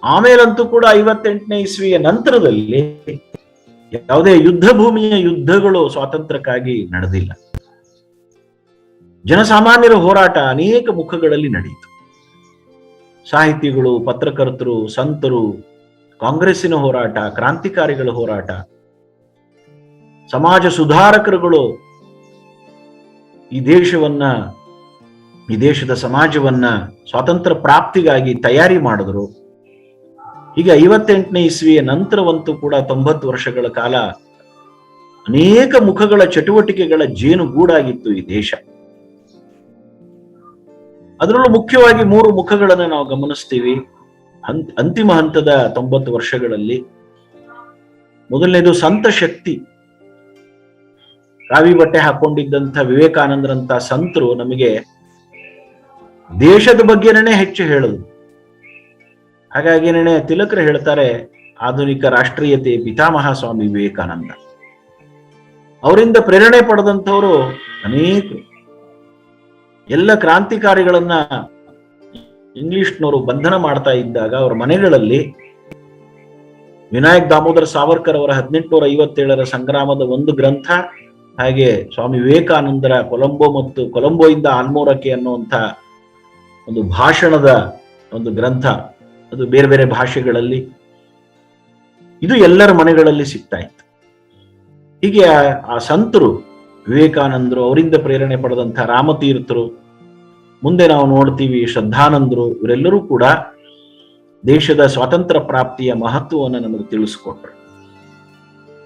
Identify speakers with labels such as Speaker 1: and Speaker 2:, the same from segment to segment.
Speaker 1: ಆಮೇಲಂತೂ ಕೂಡ 58ನೇ ಇಸ್ವಿಯ ನಂತರದಲ್ಲಿ ಯಾವುದೇ ಯುದ್ಧ ಭೂಮಿಯ ಯುದ್ಧಗಳು ಸ್ವಾತಂತ್ರ್ಯಕ್ಕಾಗಿ ನಡೆದಿಲ್ಲ. ಜನಸಾಮಾನ್ಯರ ಹೋರಾಟ ಅನೇಕ ಮುಖಗಳಲ್ಲಿ ನಡೆಯಿತು. ಸಾಹಿತಿಗಳು, ಪತ್ರಕರ್ತರು, ಸಂತರು, ಕಾಂಗ್ರೆಸ್ಸಿನ ಹೋರಾಟ, ಕ್ರಾಂತಿಕಾರಿಗಳ ಹೋರಾಟ, ಸಮಾಜ ಸುಧಾರಕರುಗಳು ಈ ದೇಶವನ್ನ, ಈ ದೇಶದ ಸಮಾಜವನ್ನ ಸ್ವಾತಂತ್ರ್ಯ ಪ್ರಾಪ್ತಿಗಾಗಿ ತಯಾರಿ ಮಾಡಿದ್ರು. ಹೀಗೆ 58ನೇ ಇಸ್ವಿಯ ನಂತರವಂತೂ ಕೂಡ 90 ವರ್ಷಗಳ ಕಾಲ ಅನೇಕ ಮುಖಗಳ ಚಟುವಟಿಕೆಗಳ ಜೇನುಗೂಡಾಗಿತ್ತು ಈ ದೇಶ. ಅದರಲ್ಲೂ ಮುಖ್ಯವಾಗಿ 3 ಮುಖಗಳನ್ನು ನಾವು ಗಮನಿಸ್ತೀವಿ ಅಂತಿಮ ಹಂತದ 90 ವರ್ಷಗಳಲ್ಲಿ. ಮೊದಲನೇದು ಸಂತ ಶಕ್ತಿ. ಕಾವಿ ಬಟ್ಟೆ ಹಾಕೊಂಡಿದ್ದಂಥ ವಿವೇಕಾನಂದರಂತ ಸಂತರು ನಮಗೆ ದೇಶದ ಬಗ್ಗೆನೇ ಹೆಚ್ಚು ಹೇಳುದು. ಹಾಗಾಗಿನೇ ತಿಲಕರು ಹೇಳ್ತಾರೆ, ಆಧುನಿಕ ರಾಷ್ಟ್ರೀಯತೆ ಪಿತಾಮಹ ಸ್ವಾಮಿ ವಿವೇಕಾನಂದ. ಅವರಿಂದ ಪ್ರೇರಣೆ ಪಡೆದಂಥವರು ಅನೇಕರು. ಎಲ್ಲ ಕ್ರಾಂತಿಕಾರಿಗಳನ್ನ ಇಂಗ್ಲಿಷ್ನವರು ಬಂಧನ ಮಾಡ್ತಾ ಇದ್ದಾಗ ಅವರ ಮನೆಗಳಲ್ಲಿ ವಿನಾಯಕ್ ದಾಮೋದರ್ ಸಾವರ್ಕರ್ ಅವರ 1857ರ ಸಂಗ್ರಾಮದ ಒಂದು ಗ್ರಂಥ, ಹಾಗೆ ಸ್ವಾಮಿ ವಿವೇಕಾನಂದರ ಕೊಲಂಬೋ ಮತ್ತು ಕೊಲಂಬೋಯಿಂದ ಆಲ್ಮೋರಕ್ಕೆ ಅನ್ನುವಂಥ ಒಂದು ಭಾಷಣದ ಒಂದು ಗ್ರಂಥ, ಅದು ಬೇರೆ ಬೇರೆ ಭಾಷೆಗಳಲ್ಲಿ, ಇದು ಎಲ್ಲರ ಮನೆಗಳಲ್ಲಿ ಸಿಗ್ತಾ ಇತ್ತು. ಹೀಗೆ ಆ ಸಂತರು, ವಿವೇಕಾನಂದರು, ಅವರಿಂದ ಪ್ರೇರಣೆ ಪಡೆದಂಥ ರಾಮತೀರ್ಥರು, ಮುಂದೆ ನಾವು ನೋಡ್ತೀವಿ ಶ್ರದ್ಧಾನಂದರು, ಇವರೆಲ್ಲರೂ ಕೂಡ ದೇಶದ ಸ್ವಾತಂತ್ರ್ಯ ಪ್ರಾಪ್ತಿಯ ಮಹತ್ವವನ್ನು ನಮಗೆ ತಿಳಿಸ್ಕೊಟ್ರು.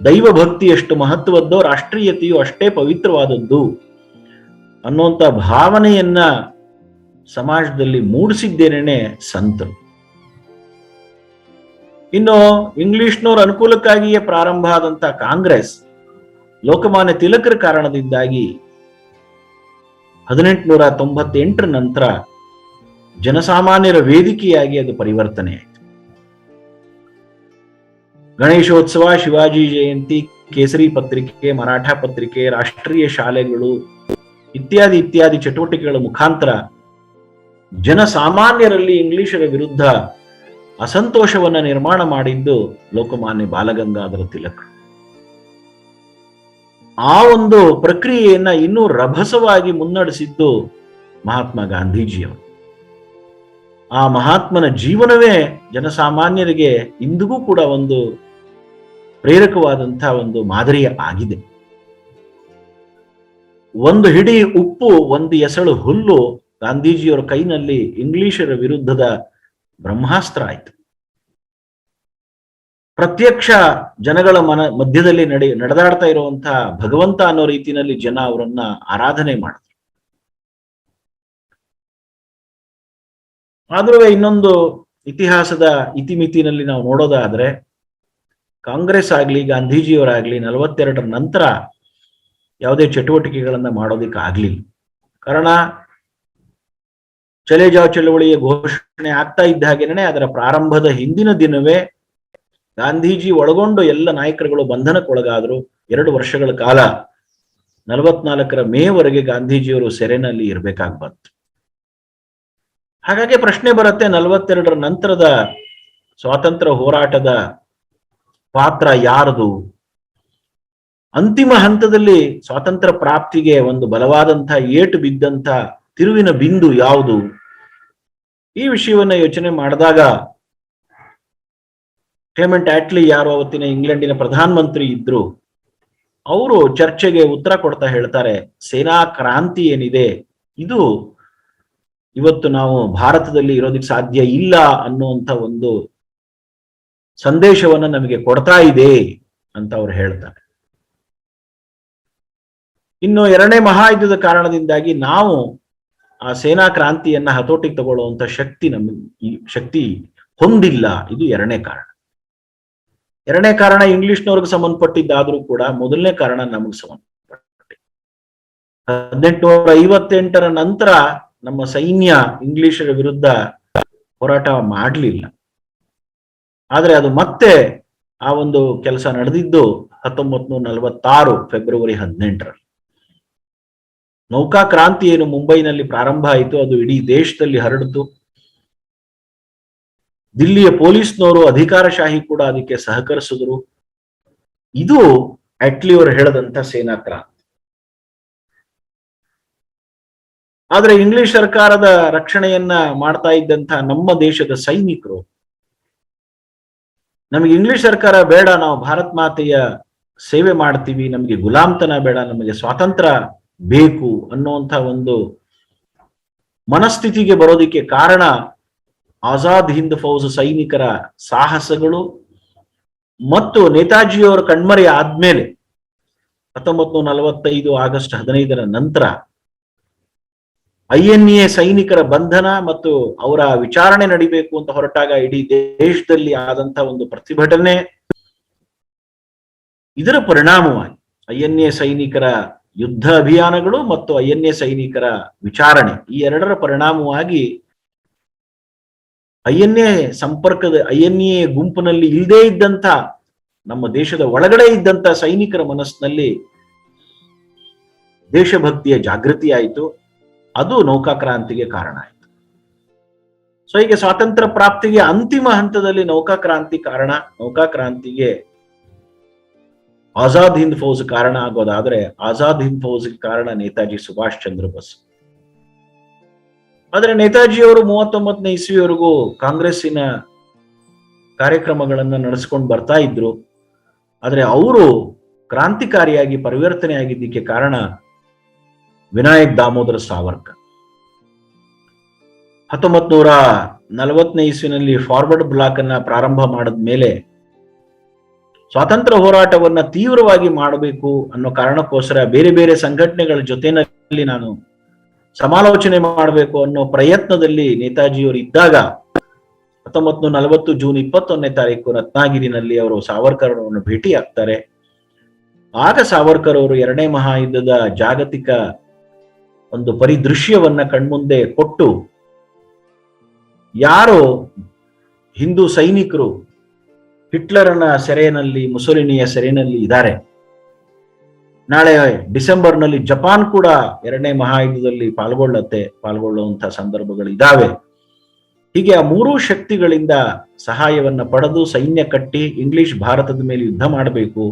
Speaker 1: ದೈವ ಭಕ್ತಿ ಎಷ್ಟು ಮಹತ್ವದ್ದೋ ರಾಷ್ಟ್ರೀಯತೆಯು ಅಷ್ಟೇ ಪವಿತ್ರವಾದದ್ದು ಅನ್ನುವಂಥ ಭಾವನೆಯನ್ನ ಸಮಾಜದಲ್ಲಿ ಮೂಡಿಸಿದ್ದೇನೆ ಸಂತರು. ಇನ್ನು ಇಂಗ್ಲಿಷ್ನವ್ರ ಅನುಕೂಲಕ್ಕಾಗಿಯೇ ಪ್ರಾರಂಭ ಆದಂತ ಕಾಂಗ್ರೆಸ್ ಲೋಕಮಾನ್ಯ ತಿಲಕರ ಕಾರಣದಿಂದಾಗಿ 1898ರ ನಂತರ ಜನಸಾಮಾನ್ಯರ ವೇದಿಕೆಯಾಗಿ ಅದು ಪರಿವರ್ತನೆ ಆಯಿತು. ಗಣೇಶೋತ್ಸವ, ಶಿವಾಜಿ ಜಯಂತಿ, ಕೇಸರಿ ಪತ್ರಿಕೆ, ಮರಾಠ ಪತ್ರಿಕೆ, ರಾಷ್ಟ್ರೀಯ ಶಾಲೆಗಳು ಇತ್ಯಾದಿ ಇತ್ಯಾದಿ ಚಟುವಟಿಕೆಗಳ ಮುಖಾಂತರ ಜನಸಾಮಾನ್ಯರಲ್ಲಿ ಇಂಗ್ಲಿಷರ ವಿರುದ್ಧ ಅಸಂತೋಷವನ್ನ ನಿರ್ಮಾಣ ಮಾಡಿದ್ದು ಲೋಕಮಾನ್ಯ ಬಾಲಗಂಗಾಧರ ತಿಲಕ್. ಆ ಒಂದು ಪ್ರಕ್ರಿಯೆಯನ್ನ ಇನ್ನೂ ರಭಸವಾಗಿ ಮುನ್ನಡೆಸಿದ್ದು ಮಹಾತ್ಮ ಗಾಂಧೀಜಿಯವರು. ಆ ಮಹಾತ್ಮನ ಜೀವನವೇ ಜನಸಾಮಾನ್ಯರಿಗೆ ಇಂದಿಗೂ ಕೂಡ ಒಂದು ಪ್ರೇರಕವಾದಂತಹ ಒಂದು ಮಾದರಿಯ ಆಗಿದೆ. ಒಂದು ಹಿಡಿ ಉಪ್ಪು, ಒಂದು ಎಸಳು ಹುಲ್ಲು ಗಾಂಧೀಜಿಯವರ ಕೈನಲ್ಲಿ ಇಂಗ್ಲಿಷರ ವಿರುದ್ಧದ ಬ್ರಹ್ಮಾಸ್ತ್ರ ಆಯ್ತು. ಪ್ರತ್ಯಕ್ಷ ಜನಗಳ ಮಧ್ಯದಲ್ಲಿ ನಡೆದಾಡ್ತಾ ಇರುವಂತಹ ಭಗವಂತ ಅನ್ನೋ ರೀತಿಯಲ್ಲಿ ಜನ ಅವರನ್ನ ಆರಾಧನೆ ಮಾಡಿದ್ರು. ಆದ್ರೂ ಇನ್ನೊಂದು ಇತಿಹಾಸದ ಇತಿಮಿತಿನಲ್ಲಿ ನಾವು ನೋಡೋದಾದ್ರೆ, ಕಾಂಗ್ರೆಸ್ ಆಗ್ಲಿ ಗಾಂಧೀಜಿಯವರಾಗ್ಲಿ 42ರ ನಂತರ ಯಾವುದೇ ಚಟುವಟಿಕೆಗಳನ್ನ ಮಾಡೋದಿಕ್ಕೆ ಆಗ್ಲಿಲ್ಲ. ಕಾರಣ ಚಲೆ ಜಾವ್ ಚಳವಳಿಯ ಘೋಷಣೆ ಆಗ್ತಾ ಇದ್ದ ಹಾಗೇನೆ ಅದರ ಪ್ರಾರಂಭದ ಹಿಂದಿನ ದಿನವೇ ಗಾಂಧೀಜಿ ಒಳಗೊಂಡು ಎಲ್ಲ ನಾಯಕರುಗಳು ಬಂಧನಕ್ಕೊಳಗಾದ್ರು. 2 ವರ್ಷಗಳ ಕಾಲ 44ರ ಮೇವರೆಗೆ ಗಾಂಧೀಜಿಯವರು ಸೆರೆನಲ್ಲಿ ಇರಬೇಕಾಗಿ ಬಂತು. ಹಾಗಾಗಿ ಪ್ರಶ್ನೆ ಬರುತ್ತೆ, 42ರ ನಂತರದ ಸ್ವಾತಂತ್ರ್ಯ ಹೋರಾಟದ ಪಾತ್ರ ಯಾರದು? ಅಂತಿಮ ಹಂತದಲ್ಲಿ ಸ್ವಾತಂತ್ರ್ಯ ಪ್ರಾಪ್ತಿಗೆ ಒಂದು ಬಲವಾದಂಥ ಏಟು ಬಿದ್ದಂಥ ತಿರುವಿನ ಬಿಂದು ಯಾವುದು? ಈ ವಿಷಯವನ್ನ ಯೋಚನೆ ಮಾಡಿದಾಗ ಕ್ಲೆಮೆಂಟ್ ಆಟ್ಲಿ, ಯಾರು ಅವತ್ತಿನ ಇಂಗ್ಲೆಂಡಿನ ಪ್ರಧಾನಮಂತ್ರಿ ಇದ್ರು, ಅವರು ಚರ್ಚೆಗೆ ಉತ್ತರ ಕೊಡ್ತಾ ಹೇಳ್ತಾರೆ, ಸೇನಾ ಕ್ರಾಂತಿ ಏನಿದೆ ಇದು ಇವತ್ತು ನಾವು ಭಾರತದಲ್ಲಿ ಇರೋದಕ್ಕೆ ಸಾಧ್ಯ ಇಲ್ಲ ಅನ್ನುವಂಥ ಒಂದು ಸಂದೇಶವನ್ನ ನಮಗೆ ಕೊಡ್ತಾ ಇದೆ ಅಂತ ಅವ್ರು ಹೇಳ್ತಾರೆ. ಇನ್ನು 2ನೇ ಮಹಾಯುದ್ಧದ ಕಾರಣದಿಂದಾಗಿ ನಾವು ಆ ಸೇನಾ ಕ್ರಾಂತಿಯನ್ನ ಹತೋಟಿಗೆ ತಗೊಳ್ಳುವಂತ ಶಕ್ತಿ ಹೊಂದಿಲ್ಲ. ಇದು 2ನೇ ಕಾರಣ. 2ನೇ ಕಾರಣ ಇಂಗ್ಲಿಷ್ನವ್ರಿಗೆ ಸಂಬಂಧಪಟ್ಟಿದ್ದಾದ್ರೂ ಕೂಡ 1ನೇ ಕಾರಣ ನಮಗೆ ಸಂಬಂಧಪಟ್ಟ. 1858ರ ನಂತರ ನಮ್ಮ ಸೈನ್ಯ ಇಂಗ್ಲಿಷರ ವಿರುದ್ಧ ಹೋರಾಟ ಮಾಡಲಿಲ್ಲ. ಆದ್ರೆ ಅದು ಮತ್ತೆ ಆ ಒಂದು ಕೆಲಸ ನಡೆದಿದ್ದು 1946 ಫೆಬ್ರವರಿ 18ರಲ್ಲಿ. ನೌಕಾ ಕ್ರಾಂತಿ ಏನು ಮುಂಬೈನಲ್ಲಿ ಪ್ರಾರಂಭ ಆಯಿತು, ಅದು ಇಡೀ ದೇಶದಲ್ಲಿ ಹರಡಿತು. ದಿಲ್ಲಿಯ ಪೊಲೀಸ್ನವರು ಅಧಿಕಾರಶಾಹಿ ಕೂಡ ಅದಕ್ಕೆ ಸಹಕರಿಸಿದ್ರು. ಇದು ಅಟ್ಲಿ ಅವರು ಹೇಳದಂತ ಸೇನಾ ಕ್ರಾಂತಿ. ಆದ್ರೆ ಇಂಗ್ಲಿಷ್ ಸರ್ಕಾರದ ರಕ್ಷಣೆಯನ್ನ ಮಾಡ್ತಾ ಇದ್ದಂತ ನಮ್ಮ ದೇಶದ ಸೈನಿಕರು, ನಮಗೆ ಇಂಗ್ಲಿಷ್ ಸರ್ಕಾರ ಬೇಡ, ನಾವು ಭಾರತ್ ಮಾತೆಯ ಸೇವೆ ಮಾಡ್ತೀವಿ, ನಮಗೆ ಗುಲಾಮ್ತನ ಬೇಡ, ನಮಗೆ ಸ್ವಾತಂತ್ರ್ಯ ಬೇಕು ಅನ್ನುವಂಥ ಒಂದು ಮನಸ್ಥಿತಿಗೆ ಬರೋದಿಕ್ಕೆ ಕಾರಣ ಆಜಾದ್ ಹಿಂದ್ ಫೌಜ್ ಸೈನಿಕರ ಸಾಹಸಗಳು ಮತ್ತು ನೇತಾಜಿಯವರ ಕಣ್ಮರೆ ಆದ್ಮೇಲೆ 1945 ಆಗಸ್ಟ್ 15 ನಂತರ INA ಸೈನಿಕರ ಬಂಧನ ಮತ್ತು ಅವರ ವಿಚಾರಣೆ ನಡಿಬೇಕು ಅಂತ ಹೊರಟಾಗ ಇಡೀ ದೇಶದಲ್ಲಿ ಆದಂತ ಒಂದು ಪ್ರತಿಭಟನೆ, ಇದರ ಪರಿಣಾಮವಾಗಿ INA ಸೈನಿಕರ ಯುದ್ಧ ಅಭಿಯಾನಗಳು ಮತ್ತು INA ಸೈನಿಕರ ವಿಚಾರಣೆ, ಈ ಎರಡರ ಪರಿಣಾಮವಾಗಿ INA ಸಂಪರ್ಕದ INA ಗುಂಪಿನಲ್ಲಿ ಇಲ್ಲದೇ ಇದ್ದಂತ ನಮ್ಮ ದೇಶದ ಒಳಗಡೆ ಇದ್ದಂತ ಸೈನಿಕರ ಮನಸ್ಸಿನಲ್ಲಿ ದೇಶಭಕ್ತಿಯ ಜಾಗೃತಿ ಆಯಿತು. ಅದು ನೌಕಾಕ್ರಾಂತಿಗೆ ಕಾರಣ ಆಯಿತು. ಸೊ ಹೀಗೆ ಸ್ವಾತಂತ್ರ್ಯ ಪ್ರಾಪ್ತಿಗೆ ಅಂತಿಮ ಹಂತದಲ್ಲಿ ನೌಕಾಕ್ರಾಂತಿ ಕಾರಣ. ನೌಕಾಕ್ರಾಂತಿಗೆ ಆಜಾದ್ ಹಿಂದ್ ಫೌಜ್ ಕಾರಣ ಆಗೋದಾದ್ರೆ ಆಜಾದ್ ಹಿಂದ್ ಫೌಜ್ ಕಾರಣ ನೇತಾಜಿ ಸುಭಾಷ್ ಚಂದ್ರ ಬೋಸ್. ಆದ್ರೆ ನೇತಾಜಿಯವರು 39ನೇ ಇಸ್ವಿವರೆಗೂ ಕಾಂಗ್ರೆಸ್ಸಿನ ಕಾರ್ಯಕ್ರಮಗಳನ್ನ ನಡೆಸ್ಕೊಂಡು ಬರ್ತಾ ಇದ್ರು. ಆದ್ರೆ ಅವರು ಕ್ರಾಂತಿಕಾರಿಯಾಗಿ ಪರಿವರ್ತನೆ ಆಗಿದ್ದಕ್ಕೆ ಕಾರಣ ವಿನಾಯಕ್ ದಾಮೋದರ ಸಾವರ್ಕರ್. 1940ನೇ ಇಸ್ವಿನಲ್ಲಿ ಫಾರ್ವರ್ಡ್ ಬ್ಲಾಕ್ ಅನ್ನ ಪ್ರಾರಂಭ ಮಾಡಿದ ಮೇಲೆ ಸ್ವಾತಂತ್ರ್ಯ ಹೋರಾಟವನ್ನ ತೀವ್ರವಾಗಿ ಮಾಡಬೇಕು ಅನ್ನೋ ಕಾರಣಕ್ಕೋಸ್ಕರ ಬೇರೆ ಬೇರೆ ಸಂಘಟನೆಗಳ ಜೊತೆನಲ್ಲಿ ನಾನು ಸಮಾಲೋಚನೆ ಮಾಡಬೇಕು ಅನ್ನೋ ಪ್ರಯತ್ನದಲ್ಲಿ ನೇತಾಜಿಯವರು ಇದ್ದಾಗ 1940 ಜೂನ್ 21ನೇ ತಾರೀಕು ರತ್ನಾಗಿರಿನಲ್ಲಿ ಅವರು ಸಾವರ್ಕರ್ ಅವರನ್ನು ಭೇಟಿ ಆಗ್ತಾರೆ. ಆಗ ಸಾವರ್ಕರ್ ಅವರು ಎರಡನೇ ಮಹಾಯುದ್ಧದ ಜಾಗತಿಕ ಒಂದು ಪರಿದೃಶ್ಯವನ್ನ ಕಣ್ಮುಂದೆ ಕೊಟ್ಟು, ಯಾರು ಹಿಂದೂ ಸೈನಿಕರು ಹಿಟ್ಲರನ ಸೆರೆಯಲ್ಲಿ, ಮುಸೊಲಿನಿಯ ಸೆರೆಯಲ್ಲಿ ಇದ್ದಾರೆ, ನಾಳೆ ಡಿಸೆಂಬರ್ನಲ್ಲಿ ಜಪಾನ್ ಕೂಡ ಎರಡನೇ ಮಹಾಯುದ್ಧದಲ್ಲಿ ಪಾಲ್ಗೊಳ್ಳುವಂತ ಸಂದರ್ಭಗಳು ಇದಾವೆ. ಹೀಗೆ ಆ ಮೂರೂ ಶಕ್ತಿಗಳಿಂದ ಸಹಾಯವನ್ನ ಪಡೆದು ಸೈನ್ಯ ಕಟ್ಟಿ ಇಂಗ್ಲಿಷ್ ಭಾರತದ ಮೇಲೆ ಯುದ್ಧ ಮಾಡಬೇಕು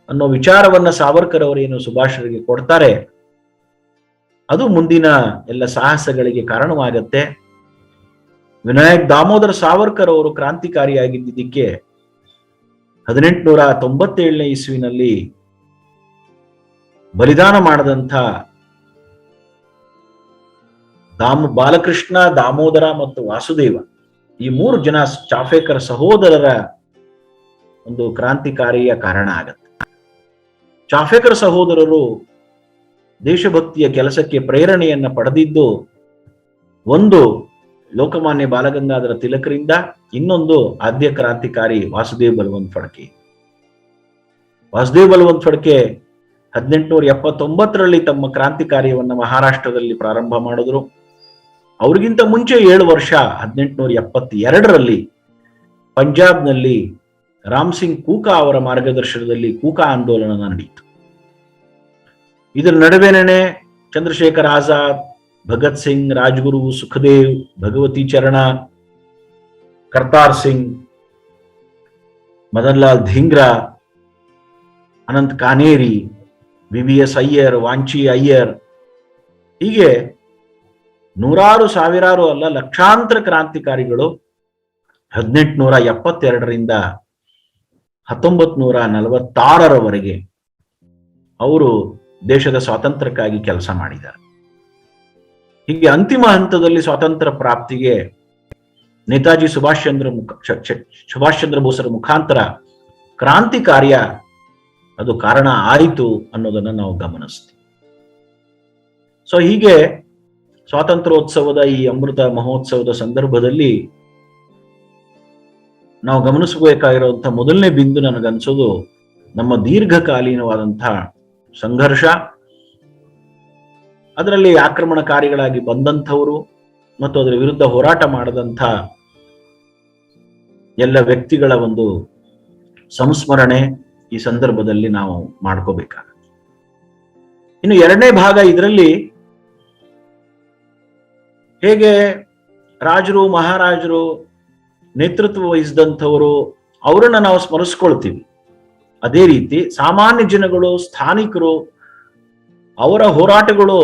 Speaker 1: ಅನ್ನೋ ವಿಚಾರವನ್ನ ಸಾವರ್ಕರ್ ಅವರೇನು ಸುಭಾಷರಿಗೆ ಕೊಡ್ತಾರೆ. ಅದು ಮುಂದಿನ ಎಲ್ಲ ಸಾಹಸಗಳಿಗೆ ಕಾರಣವಾಗತ್ತೆ. ವಿನಾಯಕ್ ದಾಮೋದರ ಸಾವರ್ಕರ್ ಅವರು ಕ್ರಾಂತಿಕಾರಿಯಾಗಿದ್ದಕ್ಕೆ 1897ನೇ ಇಸ್ವಿನಲ್ಲಿ ಬಲಿದಾನ ಮಾಡದಂಥ ಬಾಲಕೃಷ್ಣ, ದಾಮೋದರ ಮತ್ತು ವಾಸುದೇವ, ಈ 3 ಜನ ಚಾಫೇಕರ್ ಸಹೋದರರ ಒಂದು ಕ್ರಾಂತಿಕಾರಿಯ ಕಾರಣ ಆಗತ್ತೆ. ಚಾಫೇಕರ್ ಸಹೋದರರು ದೇಶಭಕ್ತಿಯ ಕೆಲಸಕ್ಕೆ ಪ್ರೇರಣೆಯನ್ನ ಪಡೆದಿದ್ದು ಒಂದು ಲೋಕಮಾನ್ಯ ಬಾಲಗಂಗಾಧರ ತಿಲಕರಿಂದ, ಇನ್ನೊಂದು ಆದ್ಯ ಕ್ರಾಂತಿಕಾರಿ ವಾಸುದೇವ್ ಬಲವಂತ್ ಫಡ್ಕೆ. ವಾಸುದೇವ್ ಬಲವಂತ್ ಫಡ್ಕೆ 1879ರಲ್ಲಿ ತಮ್ಮ ಕ್ರಾಂತಿ ಕಾರ್ಯವನ್ನ ಮಹಾರಾಷ್ಟ್ರದಲ್ಲಿ ಪ್ರಾರಂಭ ಮಾಡಿದ್ರು. ಅವ್ರಿಗಿಂತ ಮುಂಚೆ 7 ವರ್ಷ 1872ರಲ್ಲಿ ಪಂಜಾಬ್ನಲ್ಲಿ ರಾಮ್ ಸಿಂಗ್ ಕೂಕಾ ಅವರ ಮಾರ್ಗದರ್ಶನದಲ್ಲಿ ಕೂಕಾ ಆಂದೋಲನ ನಡೆಯಿತು. ಇದರ ನಡುವೆನೇ ಚಂದ್ರಶೇಖರ್ ಆಜಾದ್, ಭಗತ್ ಸಿಂಗ್, ರಾಜ್ಗುರು, ಸುಖದೇವ್, ಭಗವತಿ ಚರಣ, ಕರ್ತಾರ್ ಸಿಂಗ್, ಮದನ್ ಲಾಲ್ ಧಿಂಗ್ರಾ, ಅನಂತ್ ಕಾನೇರಿ, VVS ಅಯ್ಯರ್, ವಾಂಚಿ ಅಯ್ಯರ್, ಹೀಗೆ ನೂರಾರು ಸಾವಿರಾರು ಅಲ್ಲ ಲಕ್ಷಾಂತರ ಕ್ರಾಂತಿಕಾರಿಗಳು 1872ರಿಂದ 1946ರವರೆಗೆ ಅವರು ದೇಶದ ಸ್ವಾತಂತ್ರ್ಯಕ್ಕಾಗಿ ಕೆಲಸ ಮಾಡಿದ್ದಾರೆ. ಹೀಗೆ ಅಂತಿಮ ಹಂತದಲ್ಲಿ ಸ್ವಾತಂತ್ರ್ಯ ಪ್ರಾಪ್ತಿಗೆ ನೇತಾಜಿ ಸುಭಾಷ್ ಚಂದ್ರ ಬೋಸರ ಮುಖಾಂತರ ಕ್ರಾಂತಿ ಕಾರ್ಯ ಅದು ಕಾರಣ ಆಯಿತು ಅನ್ನೋದನ್ನ ನಾವು ಗಮನಿಸ್ತೀವಿ. ಸೊ ಹೀಗೆ ಸ್ವಾತಂತ್ರ್ಯೋತ್ಸವದ ಈ ಅಮೃತ ಮಹೋತ್ಸವದ ಸಂದರ್ಭದಲ್ಲಿ ನಾವು ಗಮನಿಸಬೇಕಾಗಿರುವಂತಹ ಮೊದಲನೇ ಬಿಂದು ನನಗನ್ಸೋದು ನಮ್ಮ ದೀರ್ಘಕಾಲೀನವಾದಂತಹ ಸಂಘರ್ಷ, ಅದರಲ್ಲಿ ಆಕ್ರಮಣಕಾರಿಗಳಾಗಿ ಬಂದಂಥವರು ಮತ್ತು ಅದರ ವಿರುದ್ಧ ಹೋರಾಟ ಮಾಡದಂಥ ಎಲ್ಲ ವ್ಯಕ್ತಿಗಳ ಒಂದು ಸಂಸ್ಮರಣೆ ಈ ಸಂದರ್ಭದಲ್ಲಿ ನಾವು ಮಾಡ್ಕೋಬೇಕಾಗುತ್ತೆ. ಇನ್ನು ಎರಡನೇ ಭಾಗ, ಇದರಲ್ಲಿ ಹೇಗೆ ರಾಜರು ಮಹಾರಾಜರು ನೇತೃತ್ವ ವಹಿಸಿದಂಥವರು, ಅವರನ್ನ ನಾವು ಸ್ಮರಿಸ್ಕೊಳ್ತೀವಿ. ಅದೇ ರೀತಿ ಸಾಮಾನ್ಯ ಜನಗಳು, ಸ್ಥಾನಿಕರು, ಅವರ ಹೋರಾಟಗಳು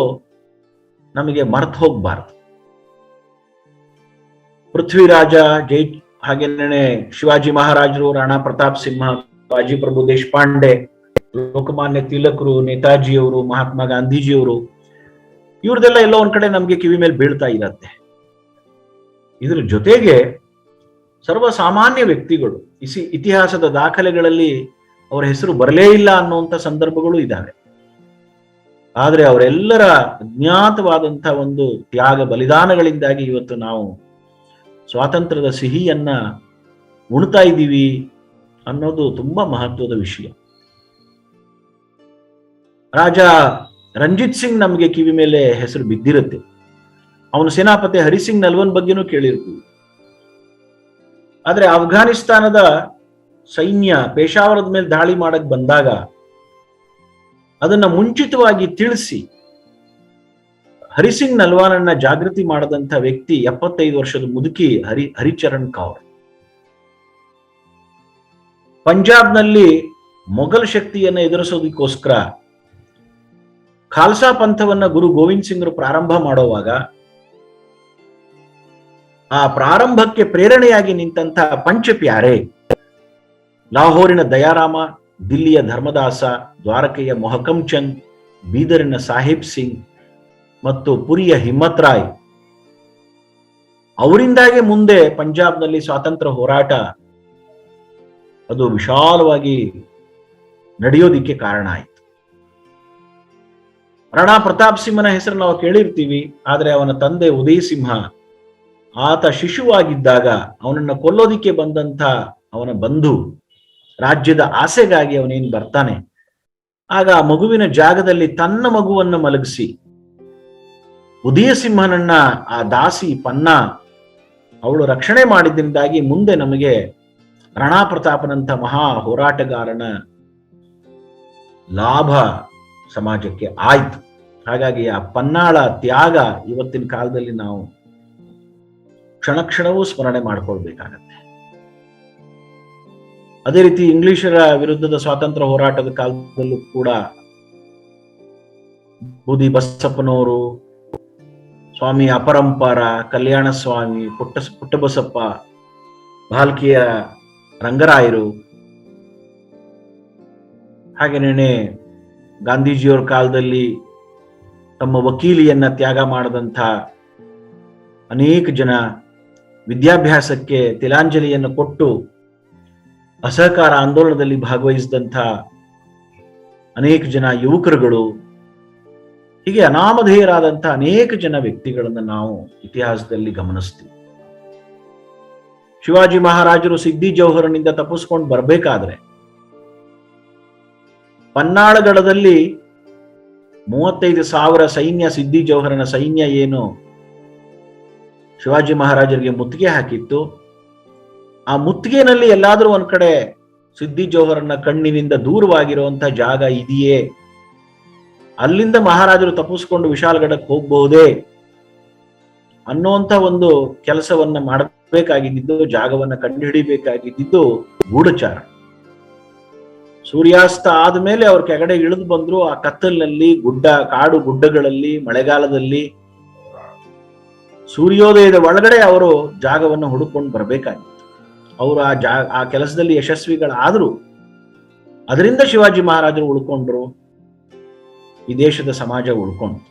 Speaker 1: ನಮಗೆ ಮರೆತು ಹೋಗಬಾರದು. ಪೃಥ್ವಿರಾಜ ಜೈ, ಹಾಗೇನೆ ಶಿವಾಜಿ ಮಹಾರಾಜರು, ರಾಣಾ ಪ್ರತಾಪ್ ಸಿಂಹ, ಬಾಜಿ ಪ್ರಭು ದೇಶಪಾಂಡೆ, ಲೋಕಮಾನ್ಯ ತಿಲಕರು, ನೇತಾಜಿಯವರು, ಮಹಾತ್ಮ ಗಾಂಧೀಜಿಯವರು, ಇವ್ರದೆಲ್ಲ ಎಲ್ಲೋ ಒಂದ್ ಕಡೆ ನಮ್ಗೆ ಕಿವಿ ಮೇಲೆ ಬೀಳ್ತಾ ಇರತ್ತೆ. ಇದ್ರ ಜೊತೆಗೆ ಸರ್ವಸಾಮಾನ್ಯ ವ್ಯಕ್ತಿಗಳು, ಇತಿಹಾಸದ ದಾಖಲೆಗಳಲ್ಲಿ ಅವರ ಹೆಸರು ಬರಲೇ ಇಲ್ಲ ಅನ್ನುವಂಥ ಸಂದರ್ಭಗಳು ಇದ್ದಾವೆ. ಆದ್ರೆ ಅವರೆಲ್ಲರ ಅಜ್ಞಾತವಾದಂಥ ಒಂದು ತ್ಯಾಗ ಬಲಿದಾನಗಳಿಂದಾಗಿ ಇವತ್ತು ನಾವು ಸ್ವಾತಂತ್ರ್ಯದ ಸಿಹಿಯನ್ನ ಉಣ್ತಾ ಇದ್ದೀವಿ ಅನ್ನೋದು ತುಂಬಾ ಮಹತ್ವದ ವಿಷಯ. ರಾಜ ರಂಜಿತ್ ಸಿಂಗ್ ನಮಗೆ ಕಿವಿ ಮೇಲೆ ಹೆಸರು ಬಿದ್ದಿರುತ್ತೆ. ಅವನು ಸೇನಾಪತಿ ಹರಿಸಿಂಗ್ ನಲ್ವನ್ ಬಗ್ಗೆನೂ ಕೇಳಿರ್ತೀವಿ. ಆದ್ರೆ ಅಫ್ಘಾನಿಸ್ತಾನದ ಸೈನ್ಯ ಪೇಶಾವರದ ಮೇಲೆ ದಾಳಿ ಮಾಡಕ್ ಬಂದಾಗ ಅದನ್ನ ಮುಂಚಿತವಾಗಿ ತಿಳಿಸಿ ಹರಿಸಿಂಗ್ ನಲ್ವಾನನ್ನ ಜಾಗೃತಿ ಮಾಡದಂತ ವ್ಯಕ್ತಿ 75 ವರ್ಷದ ಮುದುಕಿ ಹರಿಚರಣ್ ಕೌರ್. ಪಂಜಾಬ್ನಲ್ಲಿ ಮೊಘಲ್ ಶಕ್ತಿಯನ್ನು ಎದುರಿಸೋದಕ್ಕೋಸ್ಕರ ಖಾಲ್ಸಾ ಪಂಥವನ್ನ ಗುರು ಗೋವಿಂದ್ ಸಿಂಗ್ರು ಪ್ರಾರಂಭ ಮಾಡುವಾಗ ಆ ಪ್ರಾರಂಭಕ್ಕೆ ಪ್ರೇರಣೆಯಾಗಿ ನಿಂತಹ ಪಂಚ ಪ್ಯಾರೆ, ಲಾಹೋರಿನ ದಯಾರಾಮ, ದಿಲ್ಲಿಯ ಧರ್ಮದಾಸ, ದ್ವಾರಕೆಯ ಮೊಹಕಂ ಚಂದ್, ಬೀದರಿನ ಸಾಹಿಬ್ ಸಿಂಗ್ ಮತ್ತು ಪುರಿಯ ಹಿಮ್ಮತ್ ರಾಯ್, ಅವರಿಂದಾಗಿ ಮುಂದೆ ಪಂಜಾಬ್ನಲ್ಲಿ ಸ್ವಾತಂತ್ರ್ಯ ಹೋರಾಟ ಅದು ವಿಶಾಲವಾಗಿ ನಡೆಯೋದಿಕ್ಕೆ ಕಾರಣ ಆಯಿತು. ರಾಣಾ ಪ್ರತಾಪ್ ಸಿಂಹನ ಹೆಸರು ನಾವು ಕೇಳಿರ್ತೀವಿ. ಆದ್ರೆ ಅವನ ತಂದೆ ಉದಯ್ ಸಿಂಹ, ಆತ ಶಿಶುವಾಗಿದ್ದಾಗ ಅವನನ್ನ ಕೊಲ್ಲೋದಿಕ್ಕೆ ಬಂದಂತ ಅವನ ಬಂಧು ರಾಜ್ಯದ ಆಸೆಗಾಗಿ ಅವನೇನ್ ಬರ್ತಾನೆ, ಆಗ ಆ ಮಗುವಿನ ಜಾಗದಲ್ಲಿ ತನ್ನ ಮಗುವನ್ನ ಮಲಗಿಸಿ ಉದಯ ಸಿಂಹನನ್ನ ಆ ದಾಸಿ ಪನ್ನ ಅವಳು ರಕ್ಷಣೆ ಮಾಡಿದ್ರಿಂದಾಗಿ ಮುಂದೆ ನಮಗೆ ರಾಣಾ ಪ್ರತಾಪನಂತ ಮಹಾ ಹೋರಾಟಗಾರನ ಲಾಭ ಸಮಾಜಕ್ಕೆ ಆಯ್ತು. ಹಾಗಾಗಿ ಆ ಪನ್ನಾಳ ತ್ಯಾಗ ಇವತ್ತಿನ ಕಾಲದಲ್ಲಿ ನಾವು ಕ್ಷಣ ಕ್ಷಣವೂ ಸ್ಮರಣೆ ಮಾಡ್ಕೊಳ್ಬೇಕಾಗತ್ತೆ. ಅದೇ ರೀತಿ ಇಂಗ್ಲಿಷರ ವಿರುದ್ಧದ ಸ್ವಾತಂತ್ರ್ಯ ಹೋರಾಟದ ಕಾಲದಲ್ಲೂ ಕೂಡ ಬೂದಿ ಬಸಪ್ಪನವರು, ಸ್ವಾಮಿ ಅಪರಂಪಾರ, ಕಲ್ಯಾಣ ಸ್ವಾಮಿ, ಪುಟ್ಟಬಸಪ್ಪ, ಭಾಲ್ಕಿಯ ರಂಗರಾಯರು, ಹಾಗೇನೇ ಗಾಂಧೀಜಿಯವರ ಕಾಲದಲ್ಲಿ ತಮ್ಮ ವಕೀಲಿಯನ್ನ ತ್ಯಾಗ ಮಾಡದಂಥ ಅನೇಕ ಜನ, ವಿದ್ಯಾಭ್ಯಾಸಕ್ಕೆ ತಿಲಾಂಜಲಿಯನ್ನು ಕೊಟ್ಟು ಅಸಹಕಾರ ಆಂದೋಲನದಲ್ಲಿ ಭಾಗವಹಿಸಿದಂಥ ಅನೇಕ ಜನ ಯುವಕರುಗಳು, ಹೀಗೆ ಅನಾಮಧೇಯರಾದಂಥ ಅನೇಕ ಜನ ವ್ಯಕ್ತಿಗಳನ್ನು ನಾವು ಇತಿಹಾಸದಲ್ಲಿ ಗಮನಿಸ್ತೀವಿ. ಶಿವಾಜಿ ಮಹಾರಾಜರು ಸಿದ್ದಿ ಜೌಹರನಿಂದ ತಪ್ಪಿಸ್ಕೊಂಡು ಬರಬೇಕಾದ್ರೆ ಪನ್ನಾಳಗಡದಲ್ಲಿ 35,000 ಸೈನ್ಯ, ಸಿದ್ದಿ ಜೌಹರನ ಸೈನ್ಯ ಏನು ಶಿವಾಜಿ ಮಹಾರಾಜರಿಗೆ ಮುತ್ತಿಗೆ ಹಾಕಿತ್ತು, ಆ ಮುತ್ತಿಗೆನಲ್ಲಿ ಎಲ್ಲಾದ್ರೂ ಒಂದ್ ಕಡೆ ಸಿದ್ದಿ ಜೌಹರನ ಕಣ್ಣಿನಿಂದ ದೂರವಾಗಿರುವಂತ ಜಾಗ ಇದೆಯೇ, ಅಲ್ಲಿಂದ ಮಹಾರಾಜರು ತಪ್ಪಿಸ್ಕೊಂಡು ವಿಶಾಲಗಢಕ್ಕೆ ಹೋಗಬಹುದೇ ಅನ್ನುವಂತ ಒಂದು ಕೆಲಸವನ್ನ ಮಾಡಬೇಕಾಗಿದ್ದು, ಜಾಗವನ್ನ ಕಂಡುಹಿಡಿಬೇಕಾಗಿದ್ದು ಗೂಢಚಾರ. ಸೂರ್ಯಾಸ್ತ ಆದ್ಮೇಲೆ ಅವ್ರ ಕೆಳಗಡೆ ಇಳಿದು ಬಂದ್ರು. ಆ ಕತ್ತಲಿನಲ್ಲಿ, ಕಾಡು ಗುಡ್ಡಗಳಲ್ಲಿ, ಮಳೆಗಾಲದಲ್ಲಿ ಸೂರ್ಯೋದಯದ ಒಳಗಡೆ ಅವರು ಜಾಗವನ್ನು ಹುಡುಕೊಂಡು ಬರಬೇಕಾಗಿತ್ತು. ಅವರು ಆ ಕೆಲಸದಲ್ಲಿ ಯಶಸ್ವಿಗಳಾದ್ರು. ಅದರಿಂದ ಶಿವಾಜಿ ಮಹಾರಾಜರು ಉಳ್ಕೊಂಡ್ರು, ಈ ದೇಶದ ಸಮಾಜ ಉಳ್ಕೊಂಡು.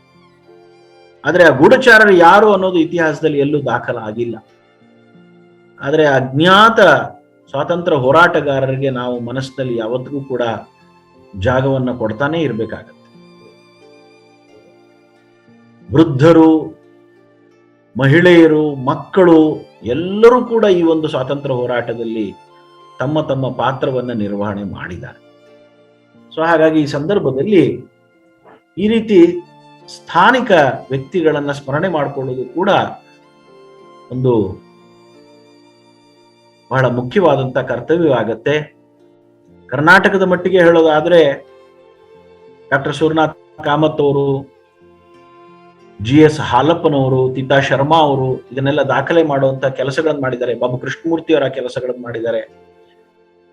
Speaker 1: ಆದ್ರೆ ಆ ಗೂಢಚಾರರು ಯಾರು ಅನ್ನೋದು ಇತಿಹಾಸದಲ್ಲಿ ಎಲ್ಲೂ ದಾಖಲಾಗಿಲ್ಲ. ಆದ್ರೆ ಅಜ್ಞಾತ ಸ್ವಾತಂತ್ರ್ಯ ಹೋರಾಟಗಾರರಿಗೆ ನಾವು ಮನಸ್ಸಿನಲ್ಲಿ ಯಾವತ್ತಿಗೂ ಕೂಡ ಜಾಗವನ್ನ ಕೊಡ್ತಾನೆ ಇರಬೇಕಾಗತ್ತೆ. ವೃದ್ಧರು, ಮಹಿಳೆಯರು, ಮಕ್ಕಳು ಎಲ್ಲರೂ ಕೂಡ ಈ ಒಂದು ಸ್ವಾತಂತ್ರ್ಯ ಹೋರಾಟದಲ್ಲಿ ತಮ್ಮ ತಮ್ಮ ಪಾತ್ರವನ್ನ ನಿರ್ವಹಣೆ ಮಾಡಿದ್ದಾರೆ. ಸೊ ಹಾಗಾಗಿ ಈ ಸಂದರ್ಭದಲ್ಲಿ ಈ ರೀತಿ ಸ್ಥಾನಿಕ ವ್ಯಕ್ತಿಗಳನ್ನ ಸ್ಮರಣೆ ಮಾಡಿಕೊಳ್ಳೋದು ಕೂಡ ಒಂದು ಬಹಳ ಮುಖ್ಯವಾದಂತ ಕರ್ತವ್ಯವಾಗತ್ತೆ. ಕರ್ನಾಟಕದ ಮಟ್ಟಿಗೆ ಹೇಳೋದಾದ್ರೆ ಡಾಕ್ಟರ್ ಸೂರ್ಯನಾಥ್ ಕಾಮತ್ ಅವರು, GS ಹಾಲಪ್ಪನವರು, ತೀತಾ ಶರ್ಮಾ ಅವರು ಇದನ್ನೆಲ್ಲ ದಾಖಲೆ ಮಾಡುವಂತ ಕೆಲಸಗಳನ್ನು ಮಾಡಿದ್ದಾರೆ. ಬಾಬು ಕೃಷ್ಣಮೂರ್ತಿ ಅವರ ಕೆಲಸಗಳನ್ನು ಮಾಡಿದ್ದಾರೆ.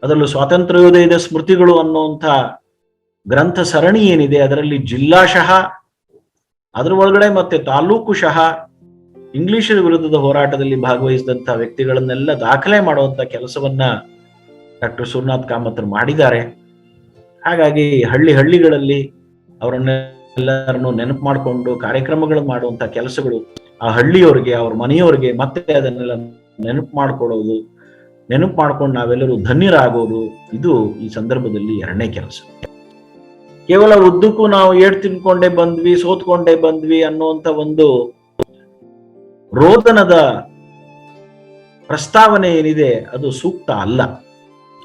Speaker 1: ಅದರಲ್ಲೂ ಸ್ವಾತಂತ್ರ್ಯೋದಯದ ಸ್ಮೃತಿಗಳು ಅನ್ನುವಂಥ ಗ್ರಂಥ ಸರಣಿ ಏನಿದೆ, ಅದರಲ್ಲಿ ಜಿಲ್ಲಾಶಃ, ಅದರ ಒಳಗಡೆ ಮತ್ತೆ ತಾಲೂಕುಶಃ ಇಂಗ್ಲಿಷರ ವಿರುದ್ಧದ ಹೋರಾಟದಲ್ಲಿ ಭಾಗವಹಿಸಿದಂತಹ ವ್ಯಕ್ತಿಗಳನ್ನೆಲ್ಲ ದಾಖಲೆ ಮಾಡುವಂತ ಕೆಲಸವನ್ನ ಡಾಕ್ಟರ್ ಸೂರ್ಯನಾಥ್ ಕಾಮತ್ರು ಮಾಡಿದ್ದಾರೆ. ಹಾಗಾಗಿ ಹಳ್ಳಿಗಳಲ್ಲಿ ಅವರನ್ನೆಲ್ಲರನ್ನು ನೆನಪು ಮಾಡಿಕೊಂಡು ಕಾರ್ಯಕ್ರಮಗಳನ್ನು ಮಾಡುವಂತ ಕೆಲಸಗಳು ಆ ಹಳ್ಳಿಯವರಿಗೆ, ಅವ್ರ ಮನೆಯವರಿಗೆ ಮತ್ತೆ ಅದನ್ನೆಲ್ಲ ನೆನಪು ಮಾಡ್ಕೊಳ್ಳೋದು, ನೆನಪು ಮಾಡ್ಕೊಂಡು ನಾವೆಲ್ಲರೂ ಧನ್ಯರಾಗೋದು, ಇದು ಈ ಸಂದರ್ಭದಲ್ಲಿ ಎರಡನೇ ಕೆಲಸ. ಕೇವಲ ಉದ್ದಕ್ಕೂ ನಾವು ಏಟ್ ತಿನ್ಕೊಂಡೇ ಬಂದ್ವಿ, ಸೋತ್ಕೊಂಡೇ ಬಂದ್ವಿ ಅನ್ನುವಂತ ಒಂದು ರೋದನದ ಪ್ರಸ್ತಾವನೆ ಏನಿದೆ ಅದು ಸೂಕ್ತ ಅಲ್ಲ.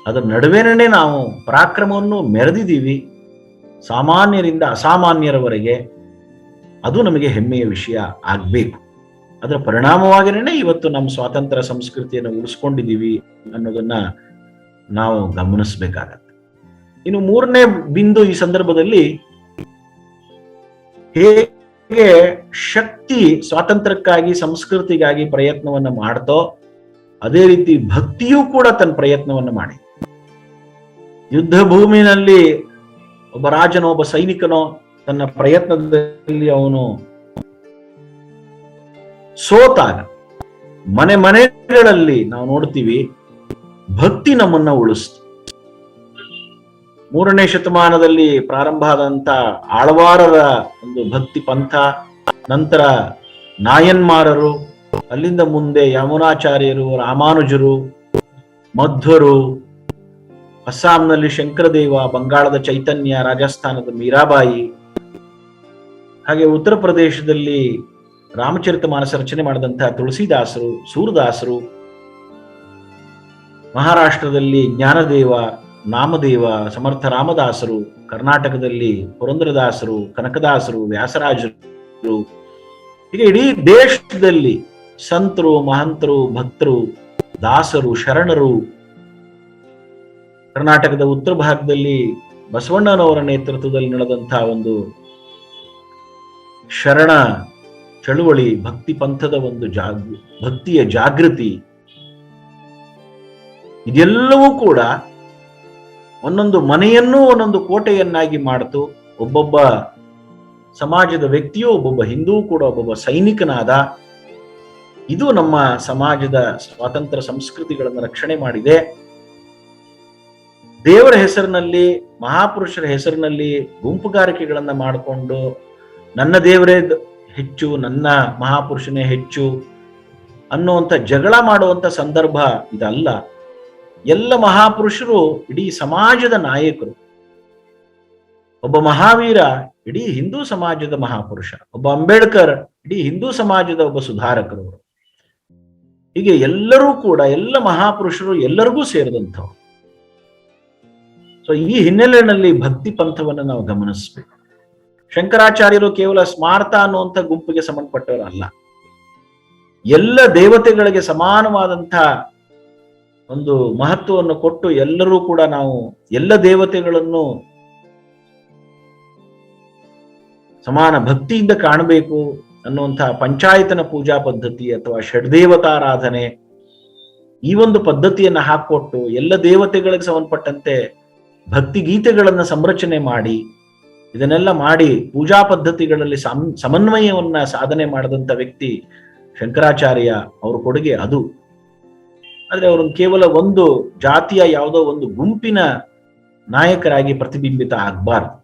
Speaker 1: ಅದರ ನಡುವೆನೇ ನಾವು ಪರಾಕ್ರಮವನ್ನು ಮೆರೆದಿದ್ದೀವಿ, ಸಾಮಾನ್ಯರಿಂದ ಅಸಾಮಾನ್ಯರವರೆಗೆ. ಅದು ನಮಗೆ ಹೆಮ್ಮೆಯ ವಿಷಯ ಆಗ್ಬೇಕು. ಅದರ ಪರಿಣಾಮವಾಗಿನೇ ಇವತ್ತು ನಮ್ಮ ಸ್ವಾತಂತ್ರ್ಯ ಸಂಸ್ಕೃತಿಯನ್ನು ಉಳಿಸ್ಕೊಂಡಿದ್ದೀವಿ ಅನ್ನೋದನ್ನ ನಾವು ಗಮನಿಸಬೇಕಾಗತ್ತೆ. ಇನ್ನು ಮೂರನೇ ಬಿಂದು ಈ ಸಂದರ್ಭದಲ್ಲಿ, ಹೇಗೆ ಶಕ್ತಿ ಸ್ವಾತಂತ್ರ್ಯಕ್ಕಾಗಿ ಸಂಸ್ಕೃತಿಗಾಗಿ ಪ್ರಯತ್ನವನ್ನ ಮಾಡ್ತೋ ಅದೇ ರೀತಿ ಭಕ್ತಿಯೂ ಕೂಡ ತನ್ನ ಪ್ರಯತ್ನವನ್ನು ಮಾಡಿ. ಯುದ್ಧ ಭೂಮಿನಲ್ಲಿ ಒಬ್ಬ ರಾಜನೋ ಒಬ್ಬ ಸೈನಿಕನೋ ತನ್ನ ಪ್ರಯತ್ನದಲ್ಲಿ ಅವನು ಸೋತಾಗ ಮನೆಗಳಲ್ಲಿ ನಾವು ನೋಡ್ತೀವಿ ಭಕ್ತಿ ನಮ್ಮನ್ನ ಉಳಿಸ್ತು. 3ನೇ ಶತಮಾನದಲ್ಲಿ ಪ್ರಾರಂಭ ಆದಂತ ಆಳ್ವಾರರ ಒಂದು ಭಕ್ತಿ ಪಂಥ, ನಂತರ ನಾಯನ್ಮಾರರು, ಅಲ್ಲಿಂದ ಮುಂದೆ ಯಮುನಾಚಾರ್ಯರು, ರಾಮಾನುಜರು, ಮಧ್ವರು, ಅಸ್ಸಾಂನಲ್ಲಿ ಶಂಕರದೇವ, ಬಂಗಾಳದ ಚೈತನ್ಯ, ರಾಜಸ್ಥಾನದ ಮೀರಾಬಾಯಿ, ಹಾಗೆ ಉತ್ತರ ಪ್ರದೇಶದಲ್ಲಿ ರಾಮಚರಿತ ಮಾನಸ ರಚನೆ ಮಾಡಿದಂತಹ ತುಳಸಿದಾಸರು, ಸೂರದಾಸರು, ಮಹಾರಾಷ್ಟ್ರದಲ್ಲಿ ಜ್ಞಾನದೇವ, ನಾಮದೇವ, ಸಮರ್ಥ ರಾಮದಾಸರು, ಕರ್ನಾಟಕದಲ್ಲಿ ಪುರಂದರದಾಸರು, ಕನಕದಾಸರು, ವ್ಯಾಸರಾಜರು, ಹೀಗೆ ಇಡೀ ದೇಶದಲ್ಲಿ ಸಂತರು, ಮಹಂತರು, ಭಕ್ತರು, ದಾಸರು, ಶರಣರು. ಕರ್ನಾಟಕದ ಉತ್ತರ ಭಾಗದಲ್ಲಿ ಬಸವಣ್ಣನವರ ನೇತೃತ್ವದಲ್ಲಿ ನಡೆದಂತಹ ಒಂದು ಶರಣ ಚಳುವಳಿ, ಭಕ್ತಿ ಪಂಥದ ಒಂದು ಭಕ್ತಿಯ ಜಾಗೃತಿ, ಇದೆಲ್ಲವೂ ಕೂಡ ಒಂದೊಂದು ಮನೆಯನ್ನೂ ಒಂದೊಂದು ಕೋಟೆಯನ್ನಾಗಿ ಮಾಡ್ತು. ಒಬ್ಬೊಬ್ಬ ಸಮಾಜದ ವ್ಯಕ್ತಿಯು, ಒಬ್ಬೊಬ್ಬ ಹಿಂದೂ ಕೂಡ ಒಬ್ಬೊಬ್ಬ ಸೈನಿಕನಾದ. ಇದು ನಮ್ಮ ಸಮಾಜದ ಸ್ವಾತಂತ್ರ್ಯ ಸಂಸ್ಕೃತಿಗಳನ್ನು ರಕ್ಷಣೆ ಮಾಡಿದೆ. ದೇವರ ಹೆಸರಿನಲ್ಲಿ, ಮಹಾಪುರುಷರ ಹೆಸರಿನಲ್ಲಿ ಗುಂಪುಗಾರಿಕೆಗಳನ್ನ ಮಾಡಿಕೊಂಡು ನನ್ನ ದೇವರೇ ಹೆಚ್ಚು, ನನ್ನ ಮಹಾಪುರುಷನೇ ಹೆಚ್ಚು ಅನ್ನುವಂಥ ಜಗಳ ಮಾಡುವಂತ ಸಂದರ್ಭ ಇದಲ್ಲ. ಎಲ್ಲ ಮಹಾಪುರುಷರು ಇಡೀ ಸಮಾಜದ ನಾಯಕರು. ಒಬ್ಬ ಮಹಾವೀರ ಇಡೀ ಹಿಂದೂ ಸಮಾಜದ ಮಹಾಪುರುಷ, ಒಬ್ಬ ಅಂಬೇಡ್ಕರ್ ಇಡೀ ಹಿಂದೂ ಸಮಾಜದ ಒಬ್ಬ ಸುಧಾರಕರು. ಹೀಗೆ ಎಲ್ಲರೂ ಕೂಡ, ಎಲ್ಲ ಮಹಾಪುರುಷರು ಎಲ್ಲರಿಗೂ ಸೇರಿದಂಥವ್ರು. ಸೊ ಈ ಹಿನ್ನೆಲೆಯಲ್ಲಿ ಭಕ್ತಿ ಪಂಥವನ್ನು ನಾವು ಗಮನಿಸಬೇಕು. ಶಂಕರಾಚಾರ್ಯರು ಕೇವಲ ಸ್ಮಾರ್ತ ಅನ್ನುವಂಥ ಗುಂಪಿಗೆ ಸಂಬಂಧಪಟ್ಟವರು ಅಲ್ಲ. ಎಲ್ಲ ದೇವತೆಗಳಿಗೆ ಸಮಾನವಾದಂತಹ ಒಂದು ಮಹತ್ವವನ್ನು ಕೊಟ್ಟು ಎಲ್ಲರೂ ಕೂಡ ನಾವು ಎಲ್ಲ ದೇವತೆಗಳನ್ನು ಸಮಾನ ಭಕ್ತಿಯಿಂದ ಕಾಣಬೇಕು ಅನ್ನುವಂತಹ ಪಂಚಾಯತನ ಪೂಜಾ ಪದ್ಧತಿ ಅಥವಾ ಷಡ್ದೇವತಾರಾಧನೆ, ಈ ಒಂದು ಪದ್ಧತಿಯನ್ನ ಹಾಕೊಟ್ಟು ಎಲ್ಲ ದೇವತೆಗಳಿಗೆ ಸಂಬಂಧಪಟ್ಟಂತೆ ಭಕ್ತಿ ಗೀತೆಗಳನ್ನ ಸಂರಚನೆ ಮಾಡಿ, ಇದನ್ನೆಲ್ಲ ಮಾಡಿ ಪೂಜಾ ಪದ್ಧತಿಗಳಲ್ಲಿ ಸಮನ್ವಯವನ್ನ ಸಾಧನೆ ಮಾಡಿದಂತ ವ್ಯಕ್ತಿ ಶಂಕರಾಚಾರ್ಯ. ಅವ್ರ ಕೊಡುಗೆ ಅದು. ಆದ್ರೆ ಅವರನ್ನು ಕೇವಲ ಒಂದು ಜಾತಿಯ ಯಾವುದೋ ಒಂದು ಗುಂಪಿನ ನಾಯಕರಾಗಿ ಪ್ರತಿಬಿಂಬಿತ ಆಗ್ಬಾರ್ದು.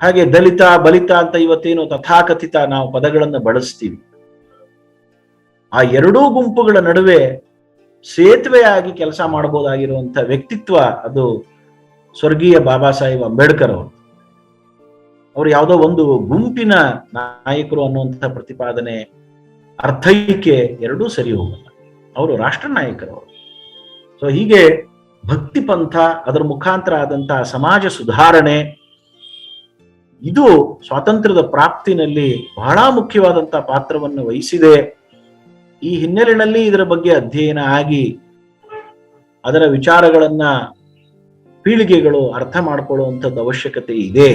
Speaker 1: ಹಾಗೆ ದಲಿತ, ಬಲಿತ ಅಂತ ಇವತ್ತೇನು ತಥಾಕಥಿತ ನಾವು ಪದಗಳನ್ನು ಬಳಸ್ತೀವಿ, ಆ ಎರಡೂ ಗುಂಪುಗಳ ನಡುವೆ ಸೇತುವೆಯಾಗಿ ಕೆಲಸ ಮಾಡಬಹುದಾಗಿರುವಂತ ವ್ಯಕ್ತಿತ್ವ ಅದು ಸ್ವರ್ಗೀಯ ಬಾಬಾ ಸಾಹೇಬ್ ಅಂಬೇಡ್ಕರ್ ಅವರು. ಅವರು ಯಾವುದೋ ಒಂದು ಗುಂಪಿನ ನಾಯಕರು ಅನ್ನುವಂಥ ಪ್ರತಿಪಾದನೆ, ಅರ್ಥೈಕೆ ಎರಡೂ ಸರಿ ಹೋಗಲ್ಲ. ಅವರು ರಾಷ್ಟ್ರ ನಾಯಕರವರು. ಸೊ ಹೀಗೆ ಭಕ್ತಿ ಪಂಥ, ಅದರ ಮುಖಾಂತರ ಆದಂತಹ ಸಮಾಜ ಸುಧಾರಣೆ, ಇದು ಸ್ವಾತಂತ್ರ್ಯದ ಪ್ರಾಪ್ತಿನಲ್ಲಿ ಬಹಳ ಮುಖ್ಯವಾದಂತಹ ಪಾತ್ರವನ್ನು ವಹಿಸಿದೆ. ಈ ಹಿನ್ನೆಲೆಯಲ್ಲಿ ಇದರ ಬಗ್ಗೆ ಅಧ್ಯಯನ ಆಗಿ ಅದರ ವಿಚಾರಗಳನ್ನ ಪೀಳಿಗೆಗಳು ಅರ್ಥ ಮಾಡಿಕೊಳ್ಳುವಂಥದ್ದು ಅವಶ್ಯಕತೆ ಇದೆ.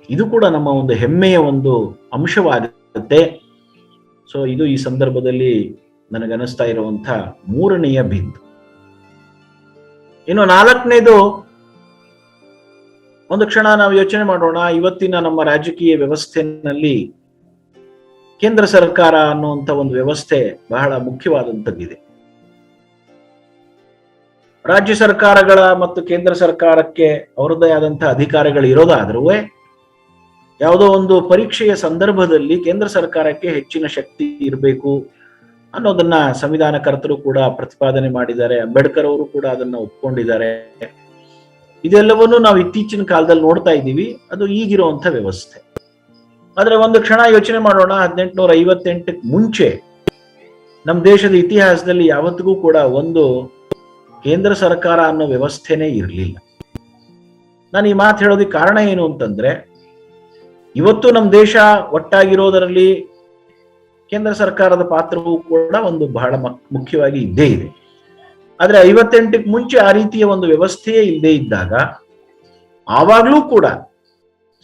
Speaker 1: ಇದು ಕೂಡ ನಮ್ಮ ಒಂದು ಹೆಮ್ಮೆಯ ಒಂದು ಅಂಶವಾಗುತ್ತೆ. ಸೊ ಇದು ಈ ಸಂದರ್ಭದಲ್ಲಿ ನನಗನ್ನಿಸ್ತಾ ಇರುವಂತ ಮೂರನೆಯ ಬಿಂದು. ಇನ್ನು ನಾಲ್ಕನೇದು, ಒಂದು ಕ್ಷಣ ನಾವು ಯೋಚನೆ ಮಾಡೋಣ. ಇವತ್ತಿನ ನಮ್ಮ ರಾಜಕೀಯ ವ್ಯವಸ್ಥೆಯಲ್ಲಿ ಕೇಂದ್ರ ಸರ್ಕಾರ ಅನ್ನುವಂಥ ಒಂದು ವ್ಯವಸ್ಥೆ ಬಹಳ ಮುಖ್ಯವಾದಂಥದ್ದಿದೆ. ರಾಜ್ಯ ಸರ್ಕಾರಗಳ ಮತ್ತು ಕೇಂದ್ರ ಸರ್ಕಾರಕ್ಕೆ ಅವರದ್ದೇ ಆದಂತಹ ಅಧಿಕಾರಗಳು ಇರೋದಾದ್ರೂ ಯಾವುದೋ ಒಂದು ಪರೀಕ್ಷೆಯ ಸಂದರ್ಭದಲ್ಲಿ ಕೇಂದ್ರ ಸರ್ಕಾರಕ್ಕೆ ಹೆಚ್ಚಿನ ಶಕ್ತಿ ಇರಬೇಕು ಅನ್ನೋದನ್ನ ಸಂವಿಧಾನಕರ್ತರು ಕೂಡ ಪ್ರತಿಪಾದನೆ ಮಾಡಿದ್ದಾರೆ. ಅಂಬೇಡ್ಕರ್ ಅವರು ಕೂಡ ಅದನ್ನ ಒಪ್ಕೊಂಡಿದ್ದಾರೆ. ಇದೆಲ್ಲವನ್ನೂ ನಾವು ಇತ್ತೀಚಿನ ಕಾಲದಲ್ಲಿ ನೋಡ್ತಾ ಇದ್ದೀವಿ. ಅದು ಈಗಿರುವಂತ ವ್ಯವಸ್ಥೆ. ಆದ್ರೆ ಒಂದು ಕ್ಷಣ ಯೋಚನೆ ಮಾಡೋಣ, 1858 ಮುಂಚೆ ನಮ್ಮ ದೇಶದ ಇತಿಹಾಸದಲ್ಲಿ ಯಾವತ್ತಿಗೂ ಕೂಡ ಒಂದು ಕೇಂದ್ರ ಸರ್ಕಾರ ಅನ್ನೋ ವ್ಯವಸ್ಥೆನೇ ಇರಲಿಲ್ಲ. ನಾನು ಈ ಮಾತು ಹೇಳೋದಕ್ಕೆ ಕಾರಣ ಏನು ಅಂತಂದ್ರೆ, ಇವತ್ತು ನಮ್ಮ ದೇಶ ಒಟ್ಟಾಗಿರೋದರಲ್ಲಿ ಕೇಂದ್ರ ಸರ್ಕಾರದ ಪಾತ್ರವೂ ಕೂಡ ಒಂದು ಬಹಳ ಮುಖ್ಯವಾಗಿ ಇದ್ದೇ ಇದೆ. ಆದ್ರೆ 58ಕ್ಕೆ ಮುಂಚೆ ಆ ರೀತಿಯ ಒಂದು ವ್ಯವಸ್ಥೆಯೇ ಇಲ್ಲದೆ ಇದ್ದಾಗ, ಆವಾಗ್ಲೂ ಕೂಡ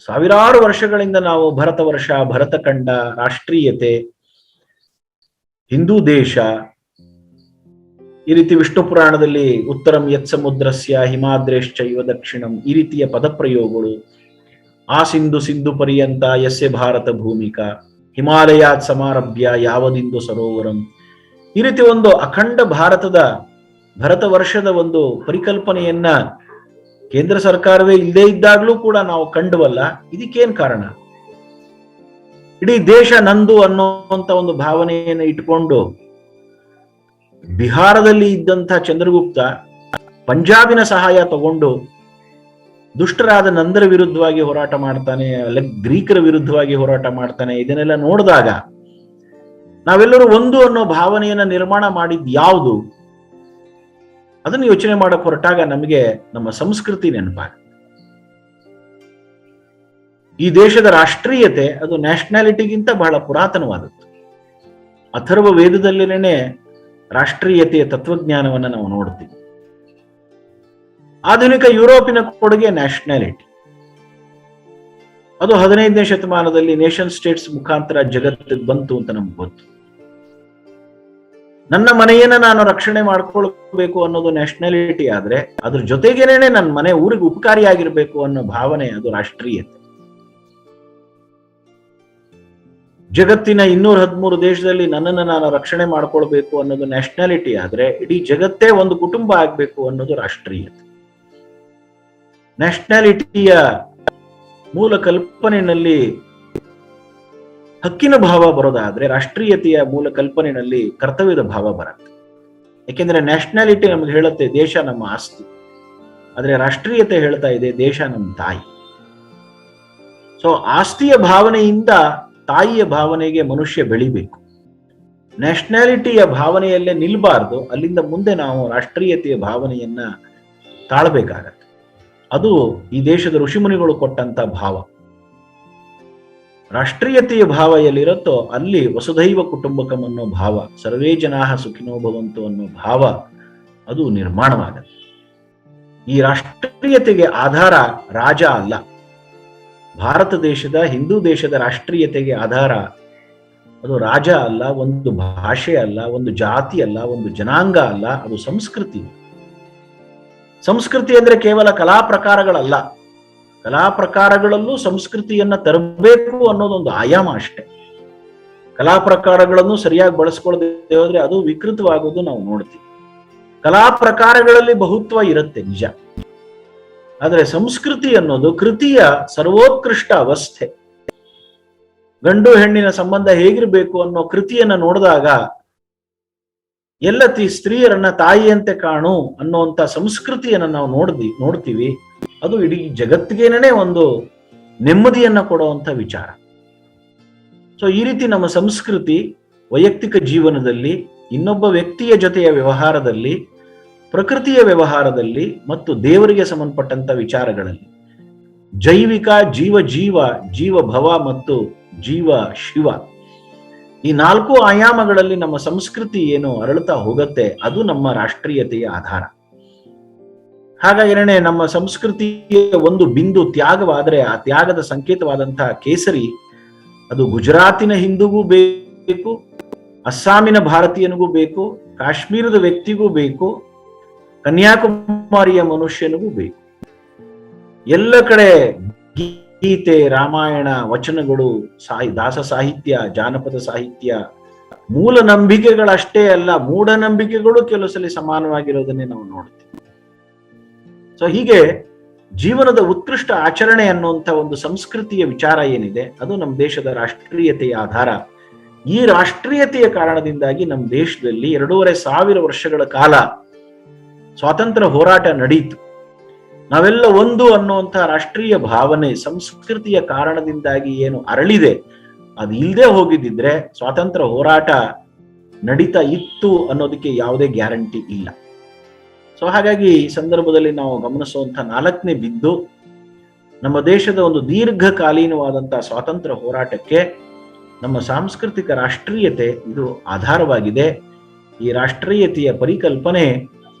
Speaker 1: ಸಾವಿರಾರು ವರ್ಷಗಳಿಂದ ನಾವು ಭರತ ವರ್ಷ, ಭರತಖಂಡ, ರಾಷ್ಟ್ರೀಯತೆ, ಹಿಂದೂ ದೇಶ, ಈ ರೀತಿ ವಿಷ್ಣು ಪುರಾಣದಲ್ಲಿ ಉತ್ತರಂ ಯತ್ ಸಮುದ್ರಸ್ಯ ಹಿಮಾದ್ರೇಶ್ಚ ಇವ ದಕ್ಷಿಣಂ, ಈ ರೀತಿಯ ಪದಪ್ರಯೋಗಗಳು, ಆ ಸಿಂಧು ಸಿಂಧು ಪರ್ಯಂತ ಯಸ್ಯ ಭಾರತ ಭೂಮಿಕಾ, ಹಿಮಾಲಯಾತ್ ಸಮಾರಭ್ಯ ಯಾವದಿಂದು ಸರೋವರಂ, ಈ ರೀತಿ ಒಂದು ಅಖಂಡ ಭರತ ವರ್ಷದ ಒಂದು ಪರಿಕಲ್ಪನೆಯನ್ನ ಕೇಂದ್ರ ಸರ್ಕಾರವೇ ಇಲ್ಲದೆ ಇದ್ದಾಗ್ಲೂ ಕೂಡ ನಾವು ಕಂಡುವಲ್ಲ. ಇದಕ್ಕೇನ್ ಕಾರಣ? ಇಡೀ ದೇಶ ನಂದು ಅನ್ನುವಂತ ಒಂದು ಭಾವನೆಯನ್ನು ಇಟ್ಕೊಂಡು ಬಿಹಾರದಲ್ಲಿ ಇದ್ದಂಥ ಚಂದ್ರಗುಪ್ತ ಪಂಜಾಬಿನ ಸಹಾಯ ತಗೊಂಡು ದುಷ್ಟರಾದ ನಂದರ ವಿರುದ್ಧವಾಗಿ ಹೋರಾಟ ಮಾಡ್ತಾನೆ, ಗ್ರೀಕರ ವಿರುದ್ಧವಾಗಿ ಹೋರಾಟ ಮಾಡ್ತಾನೆ. ಇದನ್ನೆಲ್ಲ ನೋಡಿದಾಗ ನಾವೆಲ್ಲರೂ ಒಂದು ಅನ್ನೋ ಭಾವನೆಯನ್ನ ನಿರ್ಮಾಣ ಮಾಡಿದ್ ಯಾವುದು? ಅದನ್ನು ಯೋಚನೆ ಮಾಡಕ್ ಹೊರಟಾಗ ನಮಗೆ ನಮ್ಮ ಸಂಸ್ಕೃತಿ ನೆನಪಾಗ. ಈ ದೇಶದ ರಾಷ್ಟ್ರೀಯತೆ ಅದು ನ್ಯಾಷನಾಲಿಟಿಗಿಂತ ಬಹಳ ಪುರಾತನವಾದದ್ದು. ಅಥರ್ವ ವೇದದಲ್ಲಿನೇ ರಾಷ್ಟ್ರೀಯತೆಯ ತತ್ವಜ್ಞಾನವನ್ನ ನಾವು ನೋಡ್ತೀವಿ. ಆಧುನಿಕ ಯುರೋಪಿನ ಕೊಡುಗೆ ನ್ಯಾಷನಾಲಿಟಿ. ಅದು 15ನೇ ಶತಮಾನದಲ್ಲಿ ನೇಷನ್ ಸ್ಟೇಟ್ಸ್ ಮುಖಾಂತರ ಜಗತ್ತಿಗೆ ಬಂತು ಅಂತ ನಮ್ಗೆ ಗೊತ್ತು. ನನ್ನ ಮನೆಯನ್ನ ನಾನು ರಕ್ಷಣೆ ಮಾಡ್ಕೊಳ್ಬೇಕು ಅನ್ನೋದು ನ್ಯಾಷನಾಲಿಟಿ ಆದ್ರೆ, ಅದ್ರ ಜೊತೆಗೇನೆ ನನ್ನ ಮನೆ ಊರಿಗೆ ಉಪಕಾರಿಯಾಗಿರ್ಬೇಕು ಅನ್ನೋ ಭಾವನೆ ಅದು ರಾಷ್ಟ್ರೀಯತೆ. ಜಗತ್ತಿನ 213 ದೇಶದಲ್ಲಿ ನನ್ನನ್ನು ನಾನು ರಕ್ಷಣೆ ಮಾಡ್ಕೊಳ್ಬೇಕು ಅನ್ನೋದು ನ್ಯಾಷನಾಲಿಟಿ ಆದ್ರೆ, ಇಡೀ ಜಗತ್ತೇ ಒಂದು ಕುಟುಂಬ ಆಗ್ಬೇಕು ಅನ್ನೋದು ರಾಷ್ಟ್ರೀಯತೆ. ನ್ಯಾಷನಾಲಿಟಿಯ ಮೂಲ ಕಲ್ಪನೆಯಲ್ಲಿ ಹಕ್ಕಿನ ಭಾವ ಬರೋದಾದ್ರೆ, ರಾಷ್ಟ್ರೀಯತೆಯ ಮೂಲ ಕಲ್ಪನೆಯಲ್ಲಿ ಕರ್ತವ್ಯದ ಭಾವ ಬರುತ್ತೆ. ಯಾಕೆಂದ್ರೆ ನ್ಯಾಷನಾಲಿಟಿ ನಮ್ಗೆ ಹೇಳುತ್ತೆ ದೇಶ ನಮ್ಮ ಆಸ್ತಿ, ಆದ್ರೆ ರಾಷ್ಟ್ರೀಯತೆ ಹೇಳ್ತಾ ಇದೆ ದೇಶ ನಮ್ಮ ತಾಯಿ. ಸೊ ಆಸ್ತಿಯ ಭಾವನೆಯಿಂದ ತಾಯಿಯ ಭಾವನೆಗೆ ಮನುಷ್ಯ ಬೆಳಿಬೇಕು. ನ್ಯಾಷನಾಲಿಟಿಯ ಭಾವನೆಯಲ್ಲೇ ನಿಲ್ಬಾರ್ದು, ಅಲ್ಲಿಂದ ಮುಂದೆ ನಾವು ರಾಷ್ಟ್ರೀಯತೆಯ ಭಾವನೆಯನ್ನ ತಾಳ್ಬೇಕಾಗತ್ತೆ. ಅದು ಈ ದೇಶದ ಋಷಿಮುನಿಗಳು ಕೊಟ್ಟಂತ ಭಾವ. ರಾಷ್ಟ್ರೀಯತೆಯ ಭಾವ ಎಲ್ಲಿರುತ್ತೋ ಅಲ್ಲಿ ವಸುಧೈವ ಕುಟುಂಬಕಂ ಅನ್ನೋ ಭಾವ, ಸರ್ವೇ ಜನಾಃ ಸುಖಿನೋ ಭವಂತು ಅನ್ನೋ ಭಾವ ಅದು ನಿರ್ಮಾಣವಾಗತ್ತೆ. ಈ ರಾಷ್ಟ್ರೀಯತೆಗೆ ಆಧಾರ ರಾಜ ಅಲ್ಲ. ಭಾರತ ದೇಶದ, ಹಿಂದೂ ದೇಶದ ರಾಷ್ಟ್ರೀಯತೆಗೆ ಆಧಾರ ಅದು ರಾಜ ಅಲ್ಲ, ಒಂದು ಭಾಷೆ ಅಲ್ಲ, ಒಂದು ಜಾತಿ ಅಲ್ಲ, ಒಂದು ಜನಾಂಗ ಅಲ್ಲ, ಅದು ಸಂಸ್ಕೃತಿ. ಸಂಸ್ಕೃತಿ ಅಂದ್ರೆ ಕೇವಲ ಕಲಾ ಪ್ರಕಾರಗಳಲ್ಲ. ಕಲಾ ಪ್ರಕಾರಗಳಲ್ಲೂ ಸಂಸ್ಕೃತಿಯನ್ನ ತರಬೇಕು ಅನ್ನೋದೊಂದು ಆಯಾಮ ಅಷ್ಟೇ. ಕಲಾ ಪ್ರಕಾರಗಳನ್ನು ಸರಿಯಾಗಿ ಬಳಸ್ಕೊಳ್ಳದೆ ಹೋದ್ರೆ ಅದು ವಿಕೃತವಾಗೋದು ನಾವು ನೋಡ್ತೀವಿ. ಕಲಾ ಪ್ರಕಾರಗಳಲ್ಲಿ ಬಹುತ್ವ ಇರುತ್ತೆ ನಿಜ, ಆದ್ರೆ ಸಂಸ್ಕೃತಿ ಅನ್ನೋದು ಕೃತಿಯ ಸರ್ವೋತ್ಕೃಷ್ಟ ಅವಸ್ಥೆ. ಗಂಡು ಹೆಣ್ಣಿನ ಸಂಬಂಧ ಹೇಗಿರ್ಬೇಕು ಅನ್ನೋ ಕೃತಿಯನ್ನ ನೋಡಿದಾಗ ಎಲ್ಲ ಸ್ತ್ರೀಯರನ್ನ ತಾಯಿಯಂತೆ ಕಾಣು ಅನ್ನುವಂತ ಸಂಸ್ಕೃತಿಯನ್ನ ನಾವು ನೋಡ್ತೀವಿ. ಅದು ಇಡೀ ಜಗತ್ತಿಗೇನೇ ಒಂದು ನೆಮ್ಮದಿಯನ್ನ ಕೊಡುವಂತ ವಿಚಾರ. ಸೊ ಈ ರೀತಿ ನಮ್ಮ ಸಂಸ್ಕೃತಿ ವೈಯಕ್ತಿಕ ಜೀವನದಲ್ಲಿ, ಇನ್ನೊಬ್ಬ ವ್ಯಕ್ತಿಯ ಜೊತೆಯ ವ್ಯವಹಾರದಲ್ಲಿ, ಪ್ರಕೃತಿಯ ವ್ಯವಹಾರದಲ್ಲಿ ಮತ್ತು ದೇವರಿಗೆ ಸಂಬಂಧಪಟ್ಟಂತ ವಿಚಾರಗಳಲ್ಲಿ, ಜೈವಿಕ, ಜೀವ ಭವ ಮತ್ತು ಜೀವ ಶಿವ, ಈ 4 ಆಯಾಮಗಳಲ್ಲಿ ನಮ್ಮ ಸಂಸ್ಕೃತಿ ಏನು ಅರಳುತ್ತಾ ಹೋಗುತ್ತೆ, ಅದು ನಮ್ಮ ರಾಷ್ಟ್ರೀಯತೆಯ ಆಧಾರ. ಹಾಗಾಗಿನೇ ನಮ್ಮ ಸಂಸ್ಕೃತಿಯ ಒಂದು ಬಿಂದು ತ್ಯಾಗವಾದರೆ ಆ ತ್ಯಾಗದ ಸಂಕೇತವಾದಂತಹ ಕೇಸರಿ ಅದು ಗುಜರಾತಿನ ಹಿಂದೂಗೂ ಬೇಕು, ಅಸ್ಸಾಮಿನ ಭಾರತೀಯನಿಗೂ ಬೇಕು, ಕಾಶ್ಮೀರದ ವ್ಯಕ್ತಿಗೂ ಬೇಕು, ಕನ್ಯಾಕುಮಾರಿಯ ಮನುಷ್ಯನಿಗೂ ಬೇಕು. ಎಲ್ಲ ಕಡೆ ಗೀತೆ, ರಾಮಾಯಣ, ವಚನಗಳು, ದಾಸ ಸಾಹಿತ್ಯ, ಜಾನಪದ ಸಾಹಿತ್ಯ, ಮೂಲ ನಂಬಿಕೆಗಳಷ್ಟೇ ಅಲ್ಲ, ಮೂಢನಂಬಿಕೆಗಳು ಕೆಲವು ಸಲ ಸಮಾನವಾಗಿರೋದನ್ನೇ ನಾವು ನೋಡ್ತೀವಿ. ಸೊ ಹೀಗೆ ಜೀವನದ ಉತ್ಕೃಷ್ಟ ಆಚರಣೆ ಅನ್ನುವಂಥ ಒಂದು ಸಂಸ್ಕೃತಿಯ ವಿಚಾರ ಏನಿದೆ ಅದು ನಮ್ಮ ದೇಶದ ರಾಷ್ಟ್ರೀಯತೆಯ ಆಧಾರ. ಈ ರಾಷ್ಟ್ರೀಯತೆಯ ಕಾರಣದಿಂದಾಗಿ ನಮ್ಮ ದೇಶದಲ್ಲಿ 2500 ವರ್ಷಗಳ ಕಾಲ ಸ್ವಾತಂತ್ರ್ಯ ಹೋರಾಟ ನಡೆಯಿತು. ನಾವೆಲ್ಲ ಒಂದು ಅನ್ನುವಂಥ ರಾಷ್ಟ್ರೀಯ ಭಾವನೆ ಸಂಸ್ಕೃತಿಯ ಕಾರಣದಿಂದಾಗಿ ಏನು ಅರಳಿದೆ, ಅದು ಇಲ್ಲದೆ ಹೋಗಿದ್ದಿದ್ರೆ ಸ್ವಾತಂತ್ರ್ಯ ಹೋರಾಟ ನಡೀತಾ ಇತ್ತು ಅನ್ನೋದಕ್ಕೆ ಯಾವುದೇ ಗ್ಯಾರಂಟಿ ಇಲ್ಲ. ಸೊ ಹಾಗಾಗಿ ಈ ಸಂದರ್ಭದಲ್ಲಿ ನಾವು ಗಮನಿಸುವಂತ 4ನೇ ಬಿಂದು, ನಮ್ಮ ದೇಶದ ಒಂದು ದೀರ್ಘಕಾಲೀನವಾದಂತಹ ಸ್ವಾತಂತ್ರ್ಯ ಹೋರಾಟಕ್ಕೆ ನಮ್ಮ ಸಾಂಸ್ಕೃತಿಕ ರಾಷ್ಟ್ರೀಯತೆ ಇದು ಆಧಾರವಾಗಿದೆ. ಈ ರಾಷ್ಟ್ರೀಯತೆಯ ಪರಿಕಲ್ಪನೆ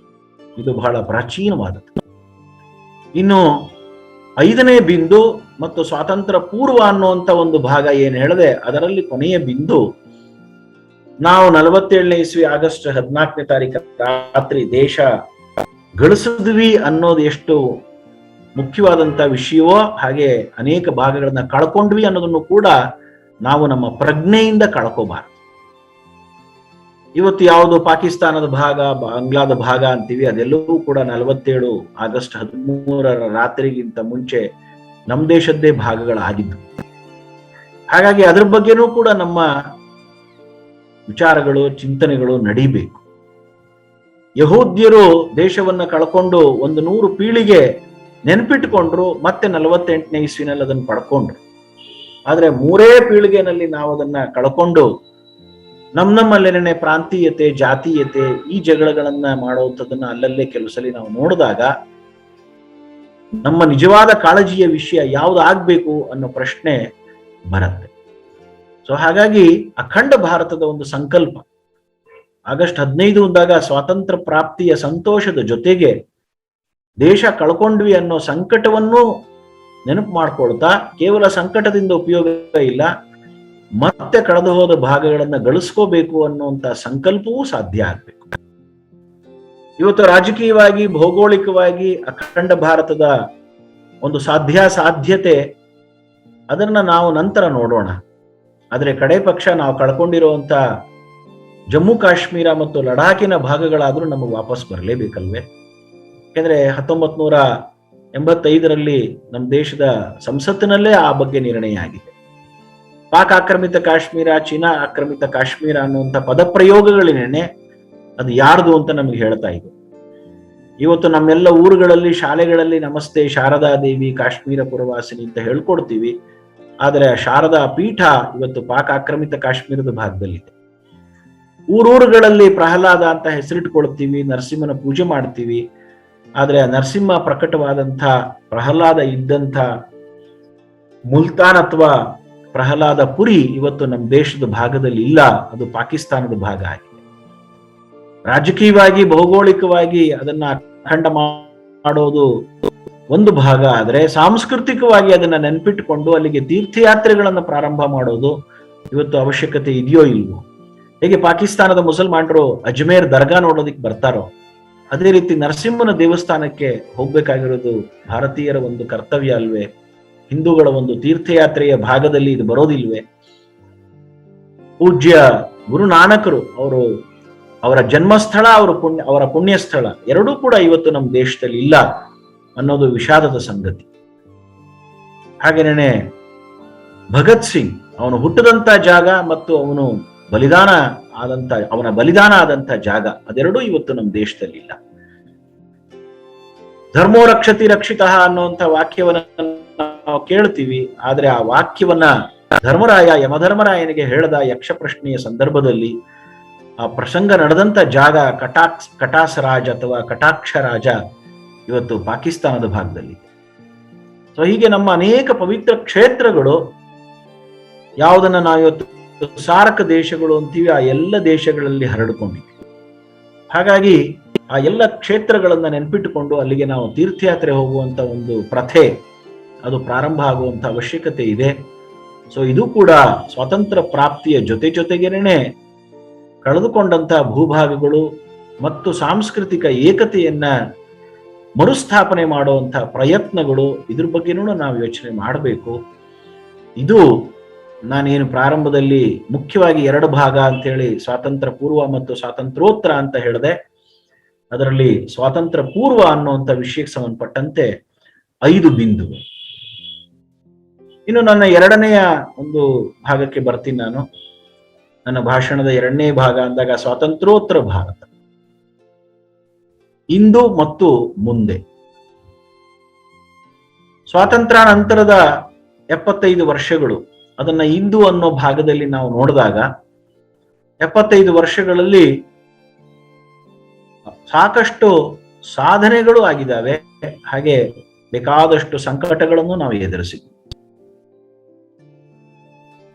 Speaker 1: ಇದು ಬಹಳ ಪ್ರಾಚೀನವಾದದ್ದು. ಇನ್ನು 5ನೇ ಬಿಂದು ಮತ್ತು ಸ್ವಾತಂತ್ರ್ಯ ಪೂರ್ವ ಅನ್ನುವಂತ ಒಂದು ಭಾಗ ಏನ್ ಹೇಳಿದೆ ಅದರಲ್ಲಿ ಕೊನೆಯ ಬಿಂದು, ನಾವು 47ನೇ ಇಸ್ವಿ ಆಗಸ್ಟ್ 14ನೇ ತಾರೀಕು ರಾತ್ರಿ ದೇಶ ಗಳಿಸಿದ್ವಿ ಅನ್ನೋದು ಎಷ್ಟು ಮುಖ್ಯವಾದಂತ ವಿಷಯವೋ ಹಾಗೆ ಅನೇಕ ಭಾಗಗಳನ್ನ ಕಳ್ಕೊಂಡ್ವಿ ಅನ್ನೋದನ್ನು ಕೂಡ ನಾವು ನಮ್ಮ ಪ್ರಜ್ಞೆಯಿಂದ ಕಳ್ಕೋಬಾರದು. ಇವತ್ತು ಯಾವುದು ಪಾಕಿಸ್ತಾನದ ಭಾಗ, ಬಾಂಗ್ಲಾದ ಭಾಗ ಅಂತೀವಿ, ಅದೆಲ್ಲವೂ ಕೂಡ 47 ಆಗಸ್ಟ್ 13ರ ರಾತ್ರಿಗಿಂತ ಮುಂಚೆ ನಮ್ಮ ದೇಶದ್ದೇ ಭಾಗಗಳಾಗಿದ್ದು. ಹಾಗಾಗಿ ಅದ್ರ ಬಗ್ಗೆನೂ ಕೂಡ ನಮ್ಮ ವಿಚಾರಗಳು, ಚಿಂತನೆಗಳು ನಡೀಬೇಕು. ಯಹೂದ್ಯರು ದೇಶವನ್ನ ಕಳ್ಕೊಂಡು 100 ಪೀಳಿಗೆ ನೆನಪಿಟ್ಕೊಂಡ್ರು, ಮತ್ತೆ 48ನೇ ಇಸ್ವಿನಲ್ಲಿ ಅದನ್ನು ಪಡ್ಕೊಂಡ್ರು. ಆದ್ರೆ 3 ಪೀಳಿಗೆನಲ್ಲಿ ನಾವು ಅದನ್ನ ಕಳ್ಕೊಂಡು ನಮ್ಮಲ್ಲೇನೇ ಪ್ರಾಂತೀಯತೆ, ಜಾತೀಯತೆ, ಈ ಜಗಳಗಳನ್ನ ಮಾಡೋದನ್ನ ಅಲ್ಲಲ್ಲೇ ಕೆಲವು ಸಲ ನಾವು ನೋಡಿದಾಗ ನಮ್ಮ ನಿಜವಾದ ಕಾಳಜಿಯ ವಿಷಯ ಯಾವ್ದಾಗ್ಬೇಕು ಅನ್ನೋ ಪ್ರಶ್ನೆ ಬರುತ್ತೆ. ಸೊ ಹಾಗಾಗಿ ಅಖಂಡ ಭಾರತದ ಒಂದು ಸಂಕಲ್ಪ ಆಗಸ್ಟ್ 15 ಅಂದಾಗ ಸ್ವಾತಂತ್ರ್ಯ ಪ್ರಾಪ್ತಿಯ ಸಂತೋಷದ ಜೊತೆಗೆ ದೇಶ ಕಳ್ಕೊಂಡ್ವಿ ಅನ್ನೋ ಸಂಕಟವನ್ನು ನೆನಪು ಮಾಡ್ಕೊಳ್ತಾ, ಕೇವಲ ಸಂಕಟದಿಂದ ಉಪಯೋಗ ಇಲ್ಲ, ಮತ್ತೆ ಕಳೆದು ಹೋದ ಭಾಗಗಳನ್ನ ಗಳಿಸ್ಕೋಬೇಕು ಅನ್ನುವಂತ ಸಂಕಲ್ಪವೂ ಸಾಧ್ಯ ಆಗ್ಬೇಕು. ಇವತ್ತು ರಾಜಕೀಯವಾಗಿ, ಭೌಗೋಳಿಕವಾಗಿ ಅಖಂಡ ಭಾರತದ ಒಂದು ಸಾಧ್ಯತೆ ಅದನ್ನ ನಾವು ನಂತರ ನೋಡೋಣ. ಆದ್ರೆ ಕಡೆ ಪಕ್ಷ ನಾವು ಕಳ್ಕೊಂಡಿರುವಂತ ಜಮ್ಮು ಕಾಶ್ಮೀರ ಮತ್ತು ಲಡಾಖಿನ ಭಾಗಗಳಾದ್ರೂ ನಮಗೆ ವಾಪಸ್ ಬರಲೇಬೇಕಲ್ವೇ? ಯಾಕೆಂದ್ರೆ 1985ರಲ್ಲಿ ನಮ್ಮ ದೇಶದ ಸಂಸತ್ತಿನಲ್ಲೇ ಆ ಬಗ್ಗೆ ನಿರ್ಣಯ ಆಗಿದೆ. ಪಾಕ್ ಆಕ್ರಮಿತ ಕಾಶ್ಮೀರ, ಚೀನಾ ಆಕ್ರಮಿತ ಕಾಶ್ಮೀರ ಅನ್ನುವಂಥ ಪದಪ್ರಯೋಗಗಳೇನೆ ಅದು ಯಾರ್ದು ಅಂತ ನಮ್ಗೆ ಹೇಳ್ತಾ ಇದೆ. ಇವತ್ತು ನಮ್ಮೆಲ್ಲ ಊರುಗಳಲ್ಲಿ, ಶಾಲೆಗಳಲ್ಲಿ ನಮಸ್ತೆ ಶಾರದಾ ದೇವಿ ಕಾಶ್ಮೀರ ಪುರವಾಸಿನಿ ಅಂತ ಹೇಳ್ಕೊಡ್ತೀವಿ. ಆದ್ರೆ ಶಾರದಾ ಪೀಠ ಇವತ್ತು ಪಾಕ್ ಆಕ್ರಮಿತ ಕಾಶ್ಮೀರದ ಭಾಗದಲ್ಲಿದೆ. ಊರೂರುಗಳಲ್ಲಿ ಪ್ರಹ್ಲಾದ ಅಂತ ಹೆಸರಿಟ್ಕೊಳ್ತೀವಿ, ನರಸಿಂಹನ ಪೂಜೆ ಮಾಡ್ತೀವಿ. ಆದ್ರೆ ಆ ನರಸಿಂಹ ಪ್ರಕಟವಾದಂಥ, ಪ್ರಹ್ಲಾದ ಇದ್ದಂಥ ಮುಲ್ತಾನ್ ಅಥವಾ ಪ್ರಹ್ಲಾದ ಪುರಿ ಇವತ್ತು ನಮ್ಮ ದೇಶದ ಭಾಗದಲ್ಲಿ ಇಲ್ಲ, ಅದು ಪಾಕಿಸ್ತಾನದ ಭಾಗ ಆಗಿದೆ. ರಾಜಕೀಯವಾಗಿ, ಭೌಗೋಳಿಕವಾಗಿ ಅದನ್ನ ಅಖಂಡ ಮಾಡೋದು ಒಂದು ಭಾಗ ಆದ್ರೆ, ಸಾಂಸ್ಕೃತಿಕವಾಗಿ ಅದನ್ನ ನೆನಪಿಟ್ಟುಕೊಂಡು ಅಲ್ಲಿಗೆ ತೀರ್ಥಯಾತ್ರೆಗಳನ್ನು ಪ್ರಾರಂಭ ಮಾಡೋದು ಇವತ್ತು ಅವಶ್ಯಕತೆ ಇದೆಯೋ ಇಲ್ವೋ? ಹೇಗೆ ಪಾಕಿಸ್ತಾನದ ಮುಸಲ್ಮಾನರು ಅಜ್ಮೇರ್ ದರ್ಗಾ ನೋಡೋದಿಕ್ ಬರ್ತಾರೋ, ಅದೇ ರೀತಿ ನರಸಿಂಹನ ದೇವಸ್ಥಾನಕ್ಕೆ ಹೋಗ್ಬೇಕಾಗಿರೋದು ಭಾರತೀಯರ ಒಂದು ಕರ್ತವ್ಯ ಅಲ್ವೇ? ಹಿಂದೂಗಳ ಒಂದು ತೀರ್ಥಯಾತ್ರೆಯ ಭಾಗದಲ್ಲಿ ಇದು ಬರೋದಿಲ್ವೇ? ಪೂಜ್ಯ ಗುರುನಾನಕರು ಅವರ ಜನ್ಮಸ್ಥಳ, ಅವರ ಪುಣ್ಯ ಸ್ಥಳ ಎರಡೂ ಕೂಡ ಇವತ್ತು ನಮ್ಮ ದೇಶದಲ್ಲಿ ಇಲ್ಲ ಅನ್ನೋದು ವಿಷಾದದ ಸಂಗತಿ. ಹಾಗೇನೇ ಭಗತ್ ಸಿಂಗ್ ಅವನು ಹುಟ್ಟಿದಂತ ಜಾಗ ಮತ್ತು ಅವನ ಬಲಿದಾನ ಆದಂತ ಜಾಗ ಅದೆರಡೂ ಇವತ್ತು ನಮ್ಮ ದೇಶದಲ್ಲಿ ಇಲ್ಲ. ಧರ್ಮೋ ರಕ್ಷತಿ ರಕ್ಷಿತ ಅನ್ನುವಂಥ ವಾಕ್ಯವನ್ನ ನಾವು ಕೇಳ್ತೀವಿ. ಆದ್ರೆ ಆ ವಾಕ್ಯವನ್ನ ಯಮಧರ್ಮರಾಯನಿಗೆ ಹೇಳಿದ ಯಕ್ಷ ಪ್ರಶ್ನೆಯ ಸಂದರ್ಭದಲ್ಲಿ ಆ ಪ್ರಸಂಗ ನಡೆದಂತ ಜಾಗ ಕಟಾಸ್ ರಾಜ್ ಅಥವಾ ಕಟಾಕ್ಷ ರಾಜ ಇವತ್ತು ಪಾಕಿಸ್ತಾನದ ಭಾಗದಲ್ಲಿ. ಸೊ ಹೀಗೆ ನಮ್ಮ ಅನೇಕ ಪವಿತ್ರ ಕ್ಷೇತ್ರಗಳು ಯಾವುದನ್ನ ನಾವು ಇವತ್ತು ಸಾರಕ ದೇಶಗಳು ಅಂತೀವಿ, ಆ ಎಲ್ಲ ದೇಶಗಳಲ್ಲಿ ಹರಡಿಕೊಂಡಿವೆ. ಹಾಗಾಗಿ ಆ ಎಲ್ಲ ಕ್ಷೇತ್ರಗಳನ್ನ ನೆನಪಿಟ್ಟುಕೊಂಡು ಅಲ್ಲಿಗೆ ನಾವು ತೀರ್ಥಯಾತ್ರೆ ಹೋಗುವಂತ ಒಂದು ಪ್ರಥೆ ಅದು ಪ್ರಾರಂಭ ಆಗುವಂತ ಅವಶ್ಯಕತೆ ಇದೆ. ಸೊ ಇದು ಕೂಡ ಸ್ವಾತಂತ್ರ್ಯ ಪ್ರಾಪ್ತಿಯ ಜೊತೆಗೇನೆ ಕಳೆದುಕೊಂಡಂತ ಭೂಭಾಗಗಳು ಮತ್ತು ಸಾಂಸ್ಕೃತಿಕ ಏಕತೆಯನ್ನ ಮರುಸ್ಥಾಪನೆ ಮಾಡುವಂತ ಪ್ರಯತ್ನಗಳು, ಇದ್ರ ಬಗ್ಗೆನೂ ನಾವು ಯೋಚನೆ ಮಾಡಬೇಕು. ಇದು ನಾನೇನು ಪ್ರಾರಂಭದಲ್ಲಿ ಮುಖ್ಯವಾಗಿ 2 ಭಾಗ ಅಂತೇಳಿ ಸ್ವಾತಂತ್ರ್ಯ ಪೂರ್ವ ಮತ್ತು ಸ್ವಾತಂತ್ರ್ಯೋತ್ತರ ಅಂತ ಹೇಳಿದೆ. ಅದರಲ್ಲಿ ಸ್ವಾತಂತ್ರ್ಯ ಪೂರ್ವ ಅನ್ನುವಂಥ ವಿಷಯಕ್ಕೆ ಸಂಬಂಧಪಟ್ಟಂತೆ 5 ಬಿಂದು. ಇನ್ನು ನನ್ನ 2ನೆಯ ಒಂದು ಭಾಗಕ್ಕೆ ಬರ್ತೀನಿ. ನಾನು ನನ್ನ ಭಾಷಣದ 2ನೇ ಭಾಗ ಅಂದಾಗ ಸ್ವಾತಂತ್ರ್ಯೋತ್ತರ ಭಾರತ, ಇಂದು ಮತ್ತು ಮುಂದೆ. ಸ್ವಾತಂತ್ರ್ಯ ನಂತರದ 75 ವರ್ಷಗಳು, ಅದನ್ನ ಇಂದು ಅನ್ನೋ ಭಾಗದಲ್ಲಿ ನಾವು ನೋಡಿದಾಗ 75 ವರ್ಷಗಳಲ್ಲಿ ಸಾಕಷ್ಟು ಸಾಧನೆಗಳು ಆಗಿದ್ದಾವೆ, ಹಾಗೆ ಬೇಕಾದಷ್ಟು ಸಂಕಟಗಳನ್ನು ನಾವು ಎದುರಿಸಿದ್ವಿ.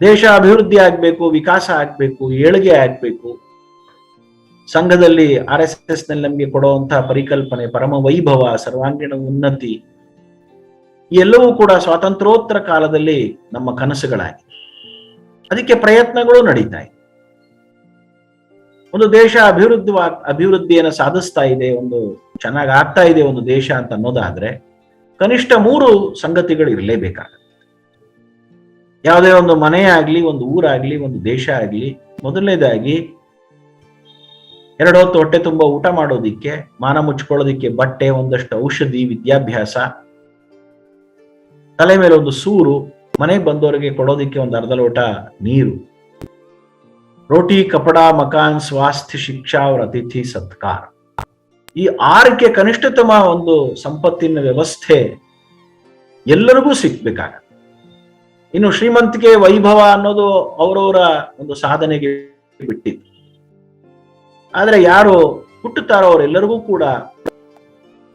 Speaker 1: ದೇಶ ಅಭಿವೃದ್ಧಿ ಆಗ್ಬೇಕು, ವಿಕಾಸ ಆಗ್ಬೇಕು, ಏಳಿಗೆ ಆಗ್ಬೇಕು. ಸಂಘದಲ್ಲಿ RSS ನಲ್ಲಿ ನಮಗೆ ಕೊಡುವಂತಹ ಪರಿಕಲ್ಪನೆ ಪರಮ ವೈಭವ, ಸರ್ವಾಂಗೀಣ ಉನ್ನತಿ, ಎಲ್ಲವೂ ಕೂಡ ಸ್ವಾತಂತ್ರ್ಯೋತ್ತರ ಕಾಲದಲ್ಲಿ ನಮ್ಮ ಕನಸುಗಳಾಗಿದೆ. ಅದಕ್ಕೆ ಪ್ರಯತ್ನಗಳು ನಡೀತಾ ಇದೆ. ಒಂದು ದೇಶ ಅಭಿವೃದ್ಧಿಯನ್ನು ಸಾಧಿಸ್ತಾ ಇದೆ, ಒಂದು ಚೆನ್ನಾಗಿ ಆಗ್ತಾ ಇದೆ ಒಂದು ದೇಶ ಅಂತ ಅನ್ನೋದಾದ್ರೆ ಕನಿಷ್ಠ 3 ಸಂಗತಿಗಳು ಇರಲೇಬೇಕಾಗುತ್ತೆ. ಯಾವುದೇ ಒಂದು ಮನೆ ಆಗ್ಲಿ, ಒಂದು ಊರಾಗ್ಲಿ, ಒಂದು ದೇಶ ಆಗ್ಲಿ, ಮೊದಲನೇದಾಗಿ 2 ಹೊತ್ತು ಹೊಟ್ಟೆ ತುಂಬಾ ಊಟ ಮಾಡೋದಿಕ್ಕೆ, ಮಾನ ಮುಚ್ಕೊಳ್ಳೋದಿಕ್ಕೆ ಬಟ್ಟೆ, ಒಂದಷ್ಟು ಔಷಧಿ, ವಿದ್ಯಾಭ್ಯಾಸ, ತಲೆ ಮೇಲೆ ಒಂದು ಸೂರು, ಮನೆಗೆ ಬಂದವರಿಗೆ ಕೊಡೋದಿಕ್ಕೆ ಒಂದು ಅರ್ಧ ಲೋಟ ನೀರು, ರೋಟಿ, ಕಪಡ, ಮಕಾನ್, ಸ್ವಾಸ್ಥ್ಯ, ಶಿಕ್ಷಾ ಅವರ ಅತಿಥಿ ಸತ್ಕಾರ. ಈ 6ಕ್ಕೆ ಕನಿಷ್ಠತಮ ಒಂದು ಸಂಪತ್ತಿನ ವ್ಯವಸ್ಥೆ ಎಲ್ಲರಿಗೂ ಸಿಕ್ಬೇಕಾಗತ್ತೆ. ಇನ್ನು ಶ್ರೀಮಂತಿಕೆ, ವೈಭವ ಅನ್ನೋದು ಅವರವರ ಒಂದು ಸಾಧನೆಗೆ ಬಿಟ್ಟಿದ್ದು. ಆದ್ರೆ ಯಾರು ಹುಟ್ಟುತ್ತಾರೋ ಅವರೆಲ್ಲರಿಗೂ ಕೂಡ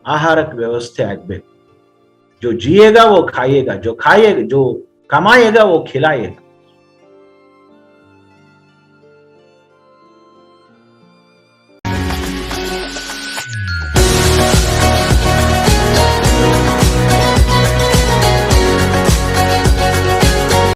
Speaker 1: ಆಹಾರಕ್ಕೆ ವ್ಯವಸ್ಥೆ ಆಗ್ಬೇಕು. ಜೋ ಜಿಯೇಗಾ ವೋ ಖಾಯೇಗಾ, ಜೋ ಕಮಾಯೇಗಾ ವೋ ಖಿಲಾಯೇಗಾ.